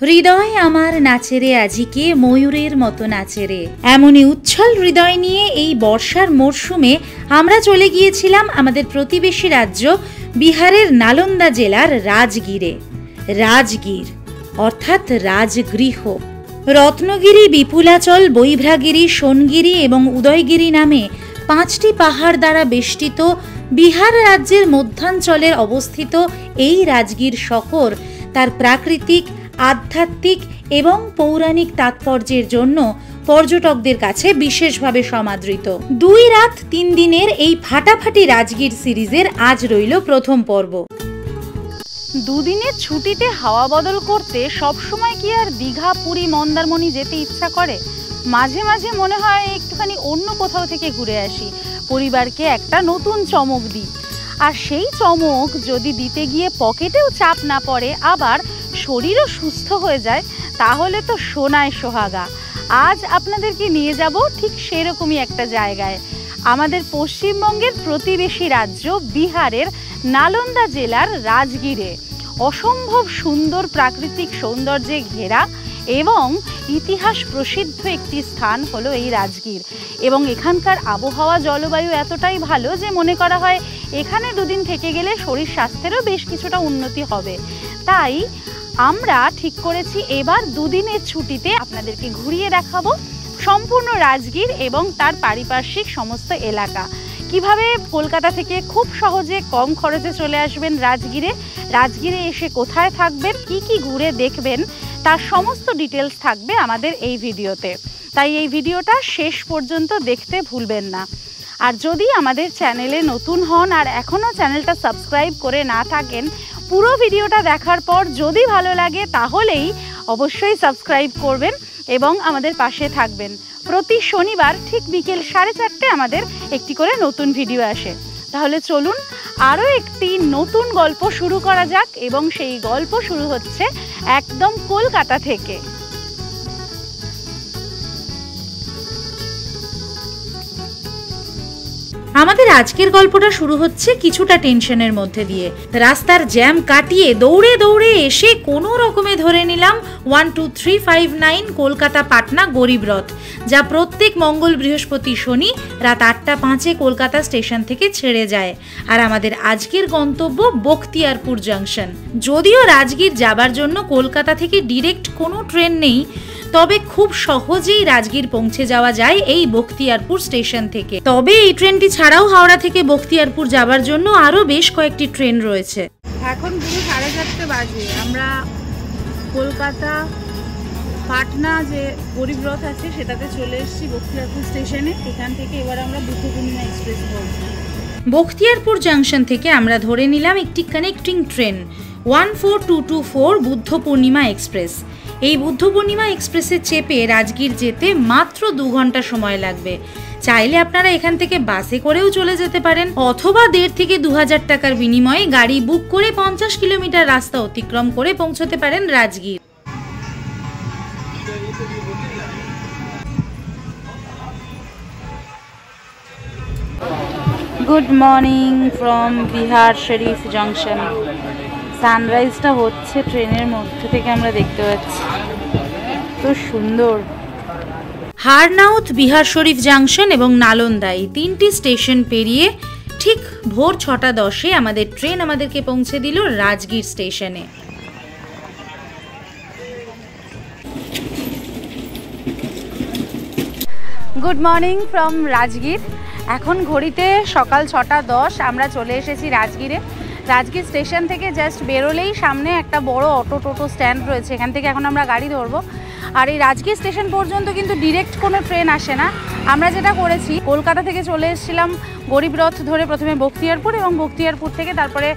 হৃদয় আমার নাচেরে আজিকে ময়ূরের মতো নাচেরে, এমনই উচ্ছল হৃদয় নিয়ে এই বর্ষার মরশুমে আমরা চলে গিয়েছিলাম আমাদের প্রতিবেশী রাজ্য বিহারের নালন্দা জেলার রাজগীরে। রাজগীর অর্থাৎ রাজগৃহ। রত্নগিরি, বিপুলাচল, বৈভ্রাগিরি, সোনগিরি এবং উদয়গিরি নামে 5টি পাহাড় দ্বারা বেষ্টিত বিহার রাজ্যের মধ্যাঞ্চলের অবস্থিত এই রাজগীর শহর তার প্রাকৃতিক, আধ্যাত্মিক এবং পৌরাণিক তাৎপর্যের জন্য পর্যটকদের কাছে বিশেষভাবে সমাদৃত। 2 রাত 3 দিনের এই ফাটাফাটি রাজগীর সিরিজের আজ রইল প্রথম পর্ব। 2 দিনের ছুটিতে হাওয়া বদল করতে সবসময় কি আর দীঘা, পুরী, মন্দারমণি যেতে ইচ্ছা করে? মাঝে মাঝে মনে হয় একটুখানি অন্য কোথাও থেকে ঘুরে আসি, পরিবারকে একটা নতুন চমক দিই। আর সেই চমক যদি দিতে গিয়ে পকেটেও চাপ না পড়ে, আবার শরীরও সুস্থ হয়ে যায়, তাহলে তো সোনায় সোহাগা। আজ আপনাদেরকে নিয়ে যাব ঠিক সেরকমই একটা জায়গায়, আমাদের পশ্চিমবঙ্গের প্রতিবেশী রাজ্য বিহারের নালন্দা জেলার রাজগীরে। অসম্ভব সুন্দর প্রাকৃতিক সৌন্দর্যে ঘেরা এবং ইতিহাস প্রসিদ্ধ একটি স্থান হলো এই রাজগীর। এবং এখানকার আবহাওয়া, জলবায়ু এতটাই ভালো যে মনে করা হয় এখানে 2 দিন থেকে গেলে শরীর স্বাস্থ্যেরও বেশ কিছুটা উন্নতি হবে। তাই আমরা ঠিক করেছি এবার 2 দিনের ছুটিতে আপনাদেরকে ঘুরিয়ে দেখাবো সম্পূর্ণ রাজগীর এবং তার পারিপার্শ্বিক সমস্ত এলাকা। কিভাবে কলকাতা থেকে খুব সহজে কম খরচে চলে আসবেন রাজগীরে, রাজগীরে এসে কোথায় থাকবেন, কি কি ঘুরে দেখবেন, তার সমস্ত ডিটেলস থাকবে আমাদের এই ভিডিওতে। তাই এই ভিডিওটা শেষ পর্যন্ত দেখতে ভুলবেন না। আর যদি আমাদের চ্যানেলে নতুন হন আর এখনও চ্যানেলটা সাবস্ক্রাইব করে না থাকেন, পুরো ভিডিওটা দেখার পর যদি ভালো লাগে তাহলেই অবশ্যই সাবস্ক্রাইব করবেন এবং আমাদের পাশে থাকবেন। প্রতি শনিবার ঠিক বিকেল 4:30 আমাদের একটি করে নতুন ভিডিও আসে। তাহলে চলুন আরও একটি নতুন গল্প শুরু করা যাক, এবং সেই গল্প শুরু হচ্ছে একদম কলকাতা থেকে। আমাদের আজকের গল্পটা শুরু হচ্ছে কিছুটা টেনশনের মধ্যে দিয়ে। রাস্তার জ্যাম কাটিয়ে দৌড়ে দৌড়ে এসে কোনো রকমে ধরে নিলাম 12359 কলকাতা পাটনা গরিব রথ, যা প্রত্যেক মঙ্গল, বৃহস্পতি, শনি রাত 8:05 কলকাতা স্টেশন থেকে ছেড়ে যায়। আর আমাদের আজকের গন্তব্য বখতিয়ারপুর জাংশন। যদিও রাজগীর যাবার জন্য কলকাতা থেকে ডিরেক্ট কোনো ট্রেন নেই, তবে খুব সহজেই রাজগীর পৌঁছে যাওয়া যায় এই বখতিয়ারপুর স্টেশন থেকে। তবে এই ট্রেনটি ছাড়াও হাওড়া থেকে বখতিয়ারপুর যাবার জন্য আরও বেশ কয়েকটি ট্রেন রয়েছে। এখন পুরো 4:30 বাজে। আমরা কলকাতা পাটনা যে গরিব রথ আছে সেটাতে চলে এসেছি বখতিয়ারপুর স্টেশনে। এখান থেকে এবার আমরা বুদ্ধ পূর্ণিমা এক্সপ্রেস ধরব। বখতিয়ারপুর জাংশন থেকে আমরা ধরে নিলাম একটি connecting train 14224 Buddha Purnima express. এই বুদ্ধ পূর্ণিমা এক্সপ্রেসে চেপে রাজগীর যেতে মাত্র 2 ঘন্টা সময় লাগবে। চাইলে আপনারা এখান থেকে বাসে করেও চলে যেতে পারেন, অথবা 1,500 থেকে 2,000 টাকার বিনিময়ে গাড়ি বুক করে 50 কিলোমিটার রাস্তা অতিক্রম করে পৌঁছতে পারেন Rajgir. Good morning from Bihar Sharif junction. সানরাইজটা হচ্ছে ট্রেনের মধ্যে থেকে আমরা দেখতে পাচ্ছি, তো সুন্দর। হারনাউত, বিহার শরীফ জাংশন এবং নালন্দা এই 3টি স্টেশন পেরিয়ে ঠিক ভোর 6:10 আমাদের ট্রেন আমাদেরকে পৌঁছে দিল রাজগীর স্টেশনে। Good morning from Rajgir. এখন ঘড়িতে সকাল 6:10। আমরা চলে এসেছি রাজগীরে। রাজগীর স্টেশন থেকে জাস্ট বেরোলেই সামনে একটা বড় টোটো স্ট্যান্ড রয়েছে, এখান থেকে এখন আমরা গাড়ি ধরবো। আর এই রাজগীর স্টেশন পর্যন্ত কিন্তু ডিরেক্ট কোনো ট্রেন আসে না। আমরা যেটা করেছি, কলকাতা থেকে চলে এসেছিলাম গরিব রথ ধরে প্রথমে বখতিয়ারপুর, এবং বখতিয়ারপুর থেকে তারপরে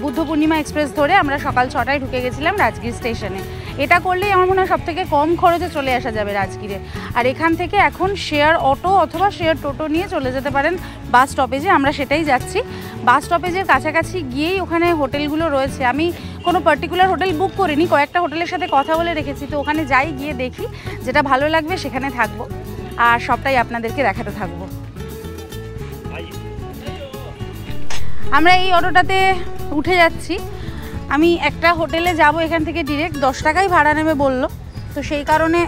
বুদ্ধ পূর্ণিমা এক্সপ্রেস ধরে আমরা সকাল 6টায় ঢুকে গেছিলাম রাজগীর স্টেশনে। এটা করলেই আমার মনে হয় সবথেকে কম খরচে চলে আসা যাবে রাজগীরে। আর এখান থেকে এখন শেয়ার অটো অথবা শেয়ার টোটো নিয়ে চলে যেতে পারেন বাস স্টপেজে। আমরা সেটাই যাচ্ছি। বাস স্টপেজের কাছাকাছি গিয়েই ওখানে হোটেলগুলো রয়েছে। আমি কোনো পার্টিকুলার হোটেল বুক করিনি, কয়েকটা হোটেলের সাথে কথা বলে রেখেছি। তো ওখানে যাই, গিয়ে দেখি যেটা ভালো লাগবে সেখানে থাকবো, আর সবটাই আপনাদেরকে দেখাতে থাকবো। আমরা এই অটোটাতে উঠে যাচ্ছি। আমি একটা হোটেলে যাব, এখান থেকে ডিরেক্ট 10 টাকাই ভাড়া নেবে বললো, তো সেই কারণে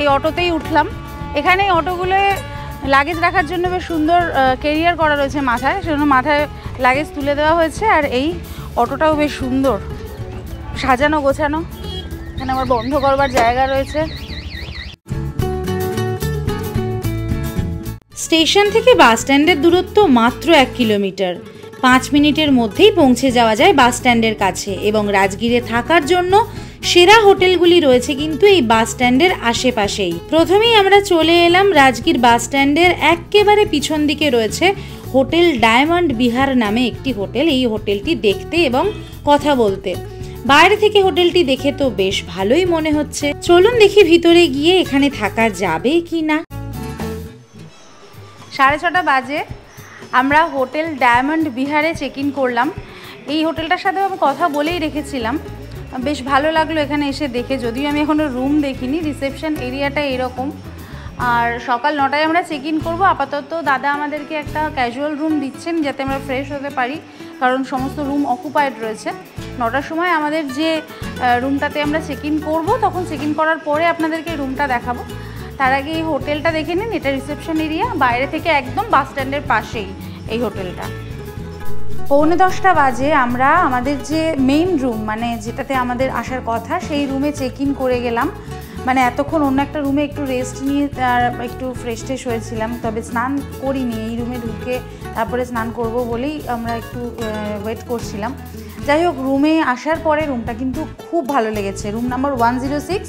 এই অটোতেই উঠলাম। এখানে এই অটোগুলোয় লাগেজ রাখার জন্য বেশ সুন্দর ক্যারিয়ার করা রয়েছে মাথায়, সেজন্য মাথায় লাগেজ তুলে দেওয়া হয়েছে। আর এই অটোটাও বেশ সুন্দর সাজানো গোছানো, এখানে আমার বন্ধ করবার জায়গা রয়েছে। স্টেশন থেকে বাস স্ট্যান্ডের দূরত্ব মাত্র 1 কিলোমিটার। 5 মিনিটের মধ্যেই পৌঁছে যাওয়া যায় বাস স্ট্যান্ডের কাছে এবং রাজগীরে থাকার জন্য সেরা হোটেলগুলি রয়েছে কিন্তু এই বাস স্ট্যান্ডের আশেপাশেই। প্রথমেই আমরা চলে এলাম রাজগীর বাস স্ট্যান্ডের একেবারে পিছন দিকে রয়েছে হোটেল ডায়মন্ড বিহার নামে একটি হোটেল। এই হোটেলটি দেখতে এবং কথা বলতে, বাইরে থেকে হোটেলটি দেখে তো বেশ ভালোই মনে হচ্ছে। চলুন দেখি ভিতরে গিয়ে এখানে থাকা যাবে কি না। 6:30 বাজে আমরা হোটেল ডায়মন্ড বিহারে চেক ইন করলাম। এই হোটেলটার সাথে আমি কথা বলেই রেখেছিলাম, বেশ ভালো লাগলো এখানে এসে দেখে। যদিও আমি এখনও রুম দেখিনি, রিসেপশন এরিয়াটা এরকম। আর সকাল 9টায় আমরা চেক ইন করবো। আপাতত দাদা আমাদেরকে একটা ক্যাজুয়াল রুম দিচ্ছেন যাতে আমরা ফ্রেশ হতে পারি, কারণ সমস্ত রুম অকুপায়েড রয়েছে। 9টার সময় আমাদের যে রুমটাতে আমরা চেক ইন করবো, তখন চেক ইন করার পরে আপনাদেরকে রুমটা দেখাবো। তার আগে এই হোটেলটা দেখে নিন, এটা রিসেপশন এরিয়া, বাইরে থেকে একদম বাস স্ট্যান্ডের পাশেই এই হোটেলটা। 9:45 বাজে আমরা আমাদের যে মেইন রুম, মানে যেটাতে আমাদের আসার কথা, সেই রুমে চেক ইন করে গেলাম। মানে এতক্ষণ অন্য একটা রুমে একটু রেস্ট নিয়ে একটু ফ্রেশ ট্রেশ হয়েছিলাম, তবে স্নান করিনি। এই রুমে ঢুকে তারপরে স্নান করব বলেই আমরা একটু ওয়েট করছিলাম। যাই হোক, রুমে আসার পরে রুমটা কিন্তু খুব ভালো লেগেছে। Room number 106।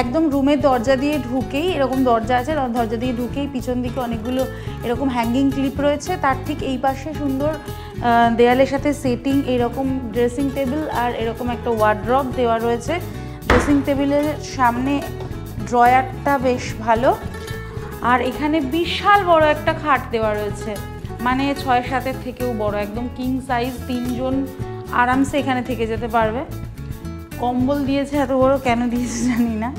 একদম রুমের দরজা দিয়ে ঢুকেই, এরকম দরজা আছে, দরজা দিয়ে ঢুকেই পিছন দিকে অনেকগুলো এরকম হ্যাঙ্গিং ক্লিপ রয়েছে। তার ঠিক এই পাশে সুন্দর দেয়ালের সাথে সেটিং, এরকম ড্রেসিং টেবিল আর এরকম একটা ওয়ার্ড্রপ দেওয়া রয়েছে। ড্রেসিং টেবিলের সামনে ড্রয়ারটা বেশ ভালো। আর এখানে বিশাল বড় একটা খাট দেওয়া রয়েছে, মানে 6-7-এর থেকেও বড়, একদম কিং সাইজ। 3 জন আরামসে এখানে থেকে যেতে পারবে। কম্বল দিয়েছে, এত বড় কেন দিয়েছে জানি না।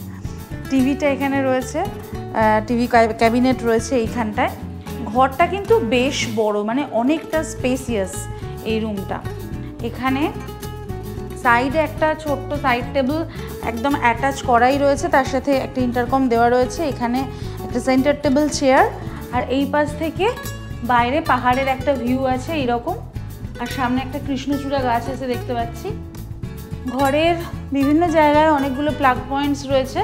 টিভিটা এখানে রয়েছে, টিভি ক্যাবিনেট রয়েছে এইখানটায়। ঘরটা কিন্তু বেশ বড়, মানে অনেকটা স্পেসিয়াস এই রুমটা। এখানে সাইডে একটা ছোট্ট সাইড টেবিল একদম অ্যাটাচ করাই রয়েছে, তার সাথে একটা ইন্টারকম দেওয়া রয়েছে। এখানে একটা সেন্টার টেবিল চেয়ার, আর এই পাশ থেকে বাইরে পাহাড়ের একটা ভিউ আছে এইরকম। আর সামনে একটা কৃষ্ণচূড়া গাছ আছে দেখতে পাচ্ছি। ঘরের বিভিন্ন জায়গায় অনেকগুলো প্লাগ পয়েন্টস রয়েছে।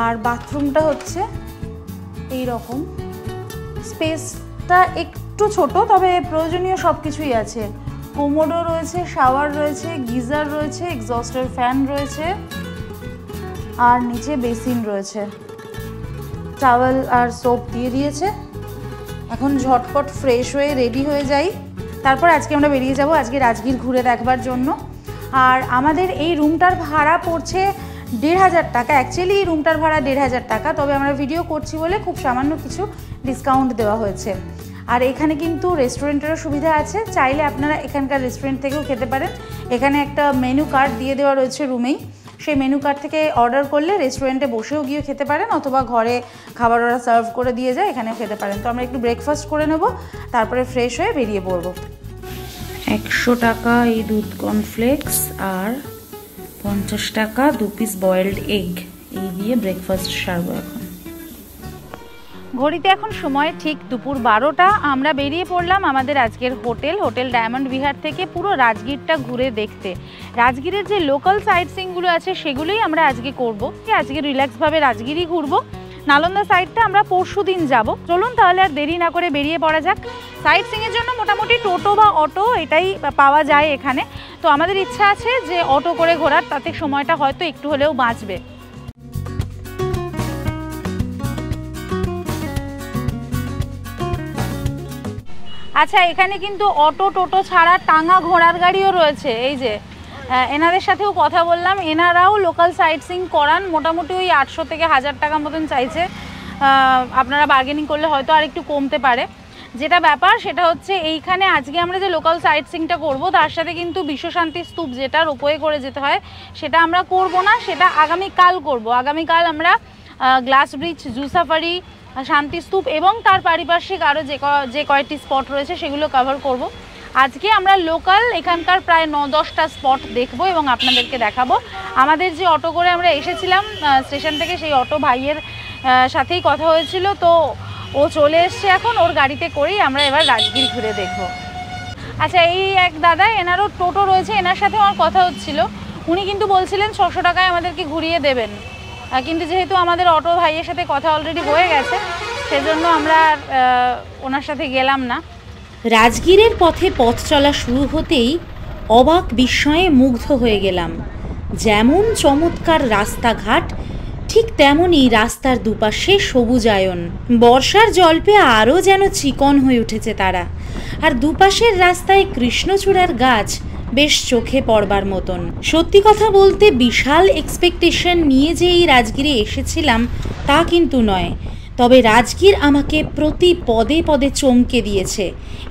আর বাথরুমটা হচ্ছে এই রকম। স্পেসটা একটু ছোট, তবে প্রয়োজনীয় সব কিছুই আছে। কোমোডো রয়েছে, শাওয়ার রয়েছে, গিজার রয়েছে, এক্সস্টার ফ্যান রয়েছে, আর নিচে বেসিন রয়েছে। টাওয়েল আর সোপ দিয়ে দিয়েছে। এখন ঝটপট ফ্রেশ হয়ে রেডি হয়ে যাই, তারপর আজকে আমরা বেরিয়ে যাব আজকে রাজগীর ঘুরে দেখবার জন্য। আর আমাদের এই রুমটার ভাড়া পড়ছে 1,500 টাকা। অ্যাকচুয়ালি এই রুমটার ভাড়া 1,500 টাকা, তবে আমরা ভিডিও করছি বলে খুব সামান্য কিছু ডিসকাউন্ট দেওয়া হয়েছে। আর এখানে কিন্তু রেস্টুরেন্টেরও সুবিধা আছে, চাইলে আপনারা এখানকার রেস্টুরেন্ট থেকেও খেতে পারেন। এখানে একটা মেনু কার্ড দিয়ে দেওয়া রয়েছে রুমেই, সেই মেনু কার্ড থেকে অর্ডার করলে রেস্টুরেন্টে বসেও গিয়ে খেতে পারেন, অথবা ঘরে খাবার ওরা সার্ভ করে দিয়ে যায়, এখানেও খেতে পারেন। তো আমরা একটু ব্রেকফাস্ট করে নেব, তারপরে ফ্রেশ হয়ে বেরিয়ে পড়ব। 100 টাকা এই দুধ কর্নফ্লেক্স আর 50 টাকা 2 পিস বয়েলড এগ, এই দিয়ে ব্রেকফাস্ট সারবো এখন। ঘড়িতে এখন সময় ঠিক দুপুর 12টা। আমরা বেরিয়ে পড়লাম আমাদের আজকের হোটেল ডায়মন্ড বিহার থেকে পুরো রাজগীরটা ঘুরে দেখতে। রাজগীরের যে লোকাল সাইট সিইংগুলো আছে সেগুলোই আমরা আজকে করব। আজকে রিল্যাক্সভাবে রাজগীরই ঘুরবো। নালন্দা সাইডটা আমরা পরশুদিন যাব। চলুন তাহলে আর দেরি না করে বেরিয়ে পড়া যাক। সাইট সিইংয়ের জন্য মোটামুটি টোটো বা অটো এটাই পাওয়া যায় এখানে। তো আমাদের ইচ্ছা আছে যে অটো করে ঘোরার, তাতে সময়টা হয়তো একটু হলেও বাঁচবে। আচ্ছা, এখানে কিন্তু অটো টোটো ছাড়া টাঙা ঘোড়ার গাড়িও রয়েছে। এই যে এনাদের সাথেও কথা বললাম, এনারাও লোকাল সাইট সিইং করান। মোটামুটি ওই 800 থেকে 1000 টাকা মতন চাইছে। আপনারা বার্গেনিং করলে হয়তো আর একটু কমতে পারে। যেটা ব্যাপার সেটা হচ্ছে এইখানে আজকে আমরা যে লোকাল সাইট সিইংটা করবো, তার সাথে কিন্তু বিশ্বশান্তি স্তূপ যেটা রোপওয়ে করে যেতে হয় সেটা আমরা করব না, সেটা আগামীকাল করব। আগামীকাল আমরা গ্লাস ব্রিজ, জু সাফারি, শান্তি স্তূপ এবং তার পারিপার্শ্বিক আরও যে কয়েকটি স্পট রয়েছে সেগুলো কভার করব। আজকে আমরা লোকাল এখানকার প্রায় 9-10টা স্পট দেখবো এবং আপনাদেরকে দেখাবো। আমাদের যে অটো করে আমরা এসেছিলাম স্টেশন থেকে, সেই অটো ভাইয়ের সাথেই কথা হয়েছিল, তো ও চলে এসছে এখন, ওর গাড়িতে করেই আমরা এবার রাজগীর ঘুরে দেখবো। আচ্ছা, এই এক দাদা, এনারও টোটো রয়েছে, এনার সাথে আমার কথা হচ্ছিল। উনি কিন্তু বলছিলেন 600 টাকায় আমাদেরকে ঘুরিয়ে দেবেন, কিন্তু যেহেতু আমাদের অটো ভাইয়ের সাথে কথা অলরেডি হয়ে গেছে, সেজন্য আমরা ওনার সাথে গেলাম না। রাজগীরের পথে পথ চলা শুরু হতেই অবাক বিস্ময়ে মুগ্ধ হয়ে গেলাম। যেমন চমৎকার রাস্তাঘাট, ঠিক তেমনই রাস্তার দুপাশে সবুজায়ন। বর্ষার জল পেয়ে আরও যেন চিকন হয়ে উঠেছে তারা। আর দুপাশের রাস্তায় কৃষ্ণচূড়ার গাছ বেশ চোখে পড়বার মতন। সত্যি কথা বলতে বিশাল এক্সপেকটেশন নিয়ে যে এই রাজগীরে এসেছিলাম তা কিন্তু নয়, তবে রাজগীর আমাকে প্রতি পদে পদে চমকে দিয়েছে।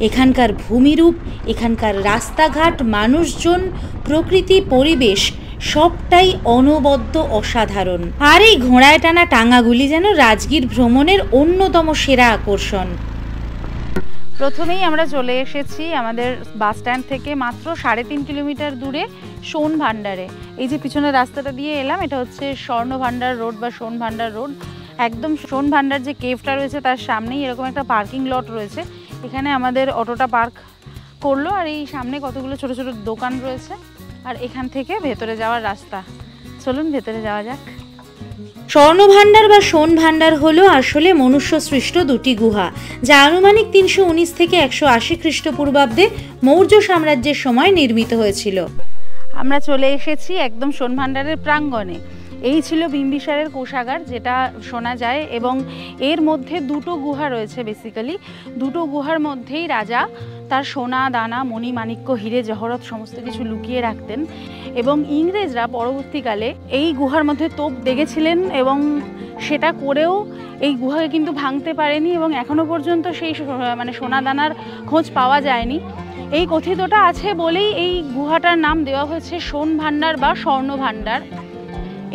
এখানকার ভূমিরূপ, এখানকার রাস্তাঘাট, মানুষজন, প্রকৃতি, পরিবেশ সবটাই অনবদ্য অসাধারণ। আর এই ঘোড়ায় টানা টাঙাগুলি যেন রাজগীর ভ্রমণের অন্যতম সেরা আকর্ষণ। প্রথমেই আমরা চলে এসেছি আমাদের বাস স্ট্যান্ড থেকে মাত্র 3.5 কিলোমিটার দূরে সোন ভান্ডারে। এই যে পিছনের রাস্তাটা দিয়ে এলাম, এটা হচ্ছে স্বর্ণ ভান্ডার রোড বা সোন ভান্ডার রোড। একদম সোন ভান্ডার যে কেভটা রয়েছে তার সামনেই এরকম একটা পার্কিং লট রয়েছে, এখানে আমাদের অটোটা পার্ক করলো। আর এই সামনে কতগুলো ছোট ছোট দোকান রয়েছে, আর এখান থেকে ভেতরে যাওয়ার রাস্তা। চলুন ভেতরে যাওয়া যাক। স্বর্ণভাণ্ডার বা সোন ভাণ্ডার হলো আসলে মনুষ্য সৃষ্ট দুটি গুহা, যা আনুমানিক 319 থেকে 180 খ্রিস্টপূর্বাব্দে মৌর্য সাম্রাজ্যের সময় নির্মিত হয়েছিল। আমরা চলে এসেছি একদম সোন ভান্ডারের প্রাঙ্গণে। এই ছিল বিম্বিসারের কোষাগার, যেটা শোনা যায়, এবং এর মধ্যে দুটো গুহা রয়েছে। বেসিক্যালি দুটো গুহার মধ্যেই রাজা তার সোনা দানা, মণি মাণিক্য, হিরে জহরত সমস্ত কিছু লুকিয়ে রাখতেন। এবং ইংরেজরা পরবর্তীকালে এই গুহার মধ্যে তোপ দেখেছিলেন এবং সেটা করেও এই গুহাকে কিন্তু ভাঙতে পারেনি, এবং এখনও পর্যন্ত সেই সোনা দানার খোঁজ পাওয়া যায়নি। এই কথিতটা আছে বলেই এই গুহাটার নাম দেওয়া হয়েছে সোন ভান্ডার বা স্বর্ণ ভান্ডার।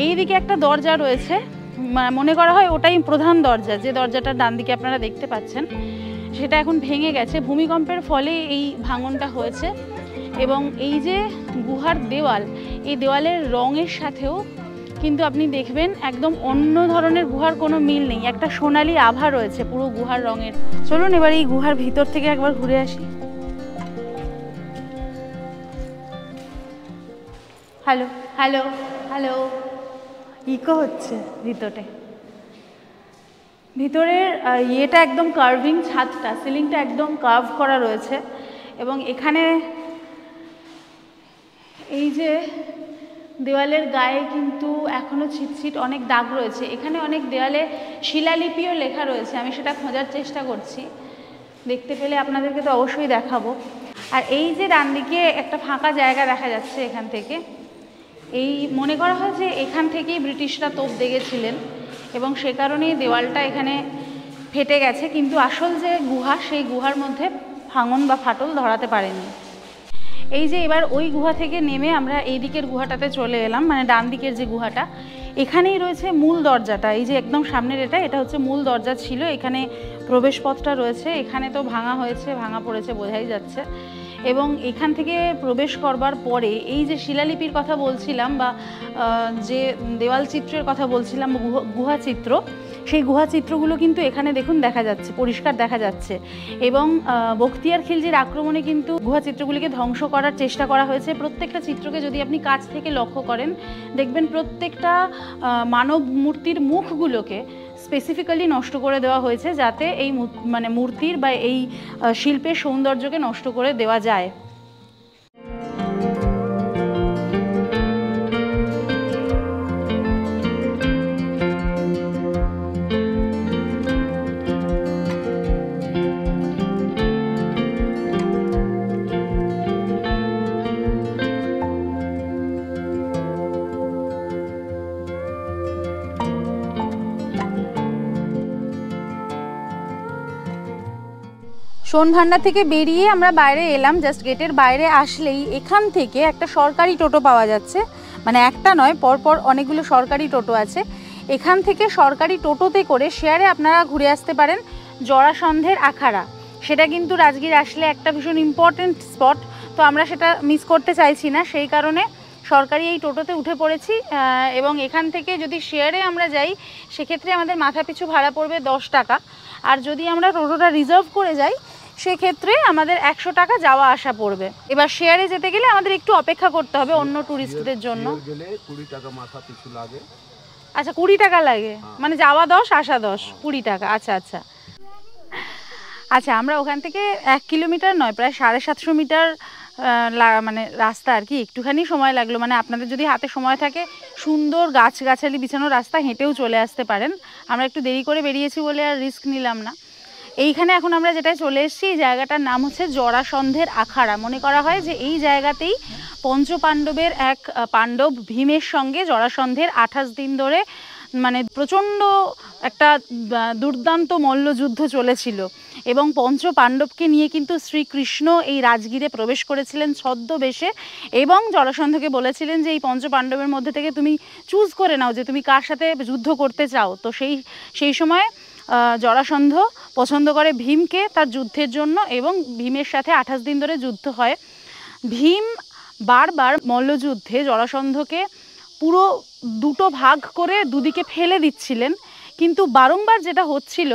এই দিকে একটা দরজা রয়েছে, মনে করা হয় ওটাই প্রধান দরজা। যে দরজাটার ডান দিকে আপনারা দেখতে পাচ্ছেন সেটা এখন ভেঙে গেছে, ভূমিকম্পের ফলে এই ভাঙনটা হয়েছে। এবং এই যে গুহার দেওয়াল, এই দেওয়ালের রঙের সাথেও কিন্তু আপনি দেখবেন একদম অন্য ধরনের গুহার কোনো মিল নেই, একটা সোনালি আভা রয়েছে পুরো গুহার রঙের। চলুন এবার এই গুহার ভিতর থেকে একবার ঘুরে আসি। হ্যালো হ্যালো হ্যালো, ইকো হচ্ছে ভিতরের ইয়েটা একদম কার্ভিং, ছাদটা, সিলিংটা একদম কার্ভ করা রয়েছে। এবং এখানে এই যে দেওয়ালের গায়ে কিন্তু এখনও ছিটছিট অনেক দাগ রয়েছে। এখানে অনেক দেওয়ালে শিলালিপিও লেখা রয়েছে, আমি সেটা খোঁজার চেষ্টা করছি, দেখতে পেলে আপনাদেরকে তো অবশ্যই দেখাবো। আর এই যে ডান দিকে একটা ফাঁকা জায়গা দেখা যাচ্ছে, এখান থেকে এই মনে করা হয় যে এখান থেকেই ব্রিটিশরা তোপ দেখেছিলেন এবং সে কারণেই দেওয়ালটা এখানে ফেটে গেছে, কিন্তু আসল যে গুহা সেই গুহার মধ্যে ভাঙন বা ফাটল ধরাতে পারেনি। এই যে এবার ওই গুহা থেকে নেমে আমরা এই দিকের গুহাটাতে চলে এলাম, মানে ডান দিকের যে গুহাটা, এখানেই রয়েছে মূল দরজাটা। এই যে একদম সামনের এটা হচ্ছে মূল দরজা ছিল, এখানে প্রবেশপথটা রয়েছে। এখানে তো ভাঙা হয়েছে, ভাঙা পড়েছে বোঝাই যাচ্ছে। এবং এখান থেকে প্রবেশ করবার পরে এই যে শিলালিপির কথা বলছিলাম বা যে দেওয়াল চিত্রের কথা বলছিলাম, গুহা চিত্র, সেই গুহা চিত্রগুলো কিন্তু এখানে দেখুন দেখা যাচ্ছে, পরিষ্কার দেখা যাচ্ছে। এবং বখতিয়ার খিলজির আক্রমণে কিন্তু গুহা চিত্রগুলিকে ধ্বংস করার চেষ্টা করা হয়েছে। প্রত্যেকটা চিত্রকে যদি আপনি কাছ থেকে লক্ষ্য করেন, দেখবেন প্রত্যেকটা মানব মূর্তির মুখগুলোকে স্পেসিফিক্যালি নষ্ট করে দেওয়া হয়েছে, যাতে এই মানে মূর্তির বা এই শিল্পের সৌন্দর্যকে নষ্ট করে দেওয়া যায়। সোন ভান্ডার থেকে বেরিয়ে আমরা বাইরে এলাম, জাস্ট গেটের বাইরে আসলেই এখান থেকে একটা সরকারি টোটো পাওয়া যাচ্ছে, মানে একটা নয়, পরপর অনেকগুলো সরকারি টোটো আছে। এখান থেকে সরকারি টোটোতে করে শেয়ারে আপনারা ঘুরে আসতে পারেন জরাসন্ধের আখাড়া। সেটা কিন্তু রাজগীর আসলে একটা ভীষণ ইম্পর্টেন্ট স্পট। তো আমরা সেটা মিস করতে চাইছি না, সেই কারণে সরকারি এই টোটোতে উঠে পড়েছি। এবং এখান থেকে যদি শেয়ারে আমরা যাই সেক্ষেত্রে আমাদের মাথা পিছু ভাড়া পড়বে 10 টাকা, আর যদি আমরা টোটোটা রিজার্ভ করে যাই সেক্ষেত্রে আমাদের 100 টাকা যাওয়া আসা পড়বে। এবার শেয়ারে যেতে গেলে আমাদের একটু অপেক্ষা করতে হবে অন্য ট্যুরিস্টদের জন্য। 20 টাকা মাথা পিছু লাগে। আচ্ছা 20 টাকা লাগে, মানে যাওয়া 10 আসা 10, 20 টাকা। আচ্ছা আচ্ছা আচ্ছা, আমরা ওখান থেকে 1 কিলোমিটার নয়, প্রায় 750 মিটার মানে রাস্তা আর কি, একটুখানি সময় লাগলো। মানে আপনাদের যদি হাতে সময় থাকে সুন্দর গাছগাছালি বিছানো রাস্তা, হেঁটেও চলে আসতে পারেন। আমরা একটু দেরি করে বেরিয়েছি বলে আর রিস্ক নিলাম না। এইখানে এখন আমরা যেটায় চলে এসেছি, এই জায়গাটার নাম হচ্ছে জরাসন্ধের আখাড়া। মনে করা হয় যে এই জায়গাতেই পঞ্চপাণ্ডবের এক পাণ্ডব ভীমের সঙ্গে জরাসন্ধের 28 দিন ধরে মানে প্রচণ্ড একটা দুর্দান্ত মল্লযুদ্ধ চলেছিল, এবং পঞ্চপাণ্ডবকে নিয়ে কিন্তু শ্রীকৃষ্ণ এই রাজগীরে প্রবেশ করেছিলেন ছদ্মবেশে, এবং জরাসন্ধকে বলেছিলেন যে এই পঞ্চপাণ্ডবের মধ্যে থেকে তুমি চুজ করে নাও যে তুমি কার সাথে যুদ্ধ করতে চাও। তো সেই সময় জরাসন্ধ পছন্দ করে ভীমকে তার যুদ্ধের জন্য, এবং ভীমের সাথে 28 দিন ধরে যুদ্ধ হয়। ভীম বারবার মল্লযুদ্ধে জরাসন্ধকে পুরো দুটো ভাগ করে দুদিকে ফেলে দিচ্ছিলেন, কিন্তু বারংবার যেটা হচ্ছিল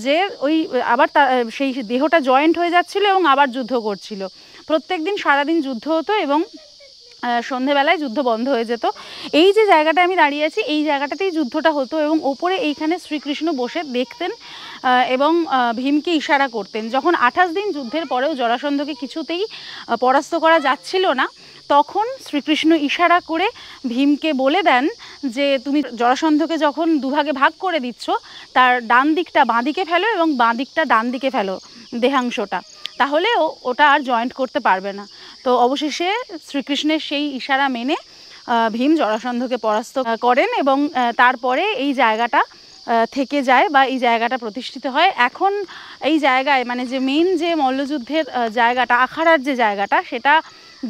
যে ওই আবার সেই দেহটা জয়েন্ট হয়ে যাচ্ছিল এবং আবার যুদ্ধ করছিল। প্রত্যেক দিন সারাদিন যুদ্ধ হতো এবং সন্ধেবেলায় যুদ্ধ বন্ধ হয়ে যেত। এই যে জায়গাটা আমি দাঁড়িয়ে আছি, এই জায়গাটাতেই যুদ্ধটা হতো, এবং ওপরে এইখানে শ্রীকৃষ্ণ বসে দেখতেন এবং ভীমকে ইশারা করতেন। যখন 28 দিন যুদ্ধের পরেও জরাসন্ধকে কিছুতেই পরাস্ত করা যাচ্ছিল না, তখন শ্রীকৃষ্ণ ইশারা করে ভীমকে বলে দেন যে তুমি জরাসন্ধকে যখন দুভাগে ভাগ করে দিচ্ছ, তার ডান দিকটা বাঁ দিকে ফেলো এবং বাঁ দিকটা ডান দিকে ফেলো দেহাংশটা, তাহলে ওটা আর জয়েন্ট করতে পারবে না। তো অবশেষে শ্রীকৃষ্ণের সেই ইশারা মেনে ভীম জরাসন্ধকে পরাস্ত করেন, এবং তারপরে এই জায়গাটা থেকে যায় বা এই জায়গাটা প্রতিষ্ঠিত হয়। এখন এই জায়গায় মানে যে মেন যে মল্লযুদ্ধের জায়গাটা, আখাড়ার যে জায়গাটা, সেটা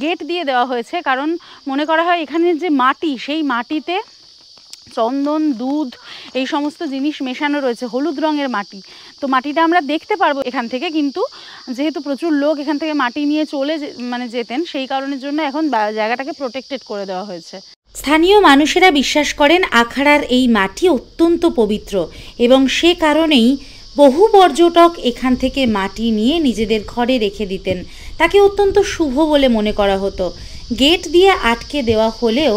গেট দিয়ে দেওয়া হয়েছে, কারণ মনে করা হয় এখানের যে মাটি, সেই মাটিতে চন্দন, দুধ এই সমস্ত জিনিস মেশানো রয়েছে, হলুদ রঙের মাটি। তো মাটিটা আমরা দেখতে পারবো এখান থেকে, কিন্তু যেহেতু প্রচুর লোক এখান থেকে মাটি নিয়ে চলে যেতেন, সেই কারণের জন্য এখন জায়গাটাকে প্রোটেক্টেড করে দেওয়া হয়েছে। স্থানীয় মানুষেরা বিশ্বাস করেন আখাড়ার এই মাটি অত্যন্ত পবিত্র, এবং সে কারণেই বহু পর্যটক এখান থেকে মাটি নিয়ে নিজেদের ঘরে রেখে দিতেন। তাকে অত্যন্ত শুভ বলে মনে করা হতো। গেট দিয়ে আটকে দেওয়া হলেও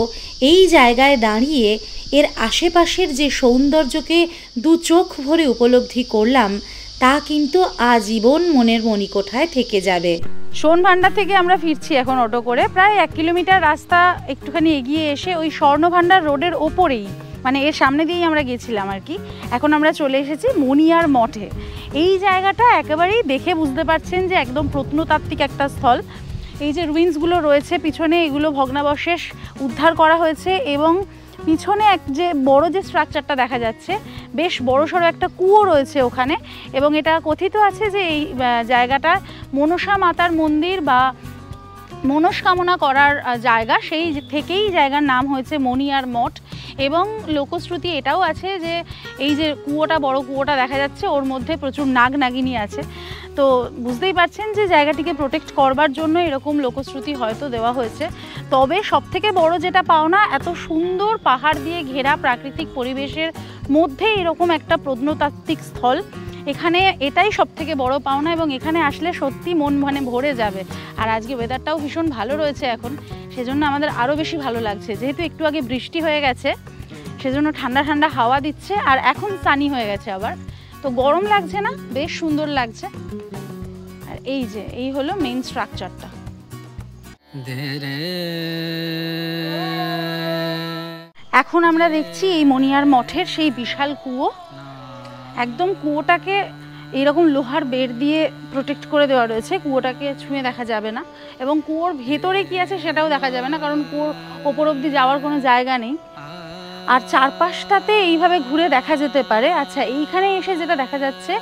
এই জায়গায় দাঁড়িয়ে এর আশেপাশের যে সৌন্দর্যকে দু চোখ ভরে উপলব্ধি করলাম, তা কিন্তু আজীবন মনের মণিকোঠায় থেকে যাবে। সোনভান্ডার থেকে আমরা ফিরছি এখন অটো করে। প্রায় 1 কিলোমিটার রাস্তা একটুখানি এগিয়ে এসে ওই স্বর্ণভান্ডার রোডের ওপরেই, মানে এর সামনে দিয়েই আমরা গেছিলাম আর কি। এখন আমরা চলে এসেছি মণিয়ার মঠে। এই জায়গাটা একেবারেই দেখে বুঝতে পারছেন যে একদম প্রত্নতাত্ত্বিক একটা স্থল। এই যে রুইন্সগুলো রয়েছে পিছনে, এগুলো ভগ্নাবশেষ উদ্ধার করা হয়েছে, এবং পিছনে যে বড় যে স্ট্রাকচারটা দেখা যাচ্ছে, বেশ বড়সড় একটা কুয়ো রয়েছে ওখানে, এবং এটা কথিত আছে যে এই জায়গাটা মনসা মাতার মন্দির বা মনস্কামনা করার জায়গা, সেই থেকেই জায়গার নাম হয়েছে মণিয়ার মঠ। এবং লোকশ্রুতি এটাও আছে যে এই যে কুয়োটা, বড় কুয়োটা দেখা যাচ্ছে, ওর মধ্যে প্রচুর নাগ নাগিনী আছে। তো বুঝতেই পারছেন যে জায়গাটিকে প্রোটেক্ট করবার জন্য এরকম লোকশ্রুতি হয়তো দেওয়া হয়েছে। তবে সবথেকে বড় যেটা পাওনা, এত সুন্দর পাহাড় দিয়ে ঘেরা প্রাকৃতিক পরিবেশের মধ্যে এরকম একটা প্রত্নতাত্ত্বিক স্থল, এখানে এটাই সবথেকে বড় পাওনা, এবং এখানে আসলে সত্যি মন মানে ভরে যাবে। আর আজকে ওয়েদারটাও ভীষণ ভালো রয়েছে এখন, সেজন্য আমাদের আরও বেশি ভালো লাগছে। যেহেতু একটু আগে বৃষ্টি হয়ে গেছে, সেজন্য ঠান্ডা ঠান্ডা হাওয়া দিচ্ছে, আর এখন সানি হয়ে গেছে আবার, তো গরম লাগছে না, বেশ সুন্দর লাগছে। আর এই হলো মেইন স্ট্রাকচারটা। এখন আমরা দেখছি এই মণিয়ার মঠের সেই বিশাল কুয়ো। একদম কুয়োটাকে এইরকম লোহার বেড় দিয়ে প্রোটেক্ট করে দেওয়া রয়েছে, কুয়োটাকে ছুঁয়ে দেখা যাবে না, এবং কুয়োর ভেতরে কি আছে সেটাও দেখা যাবে না, কারণ কুয়োর ওপর অবধি যাওয়ার কোনো জায়গা নেই। আর চারপাশটাতে এইভাবে ঘুরে দেখা যেতে পারে। আচ্ছা, এইখানে এসে যেটা দেখা যাচ্ছে,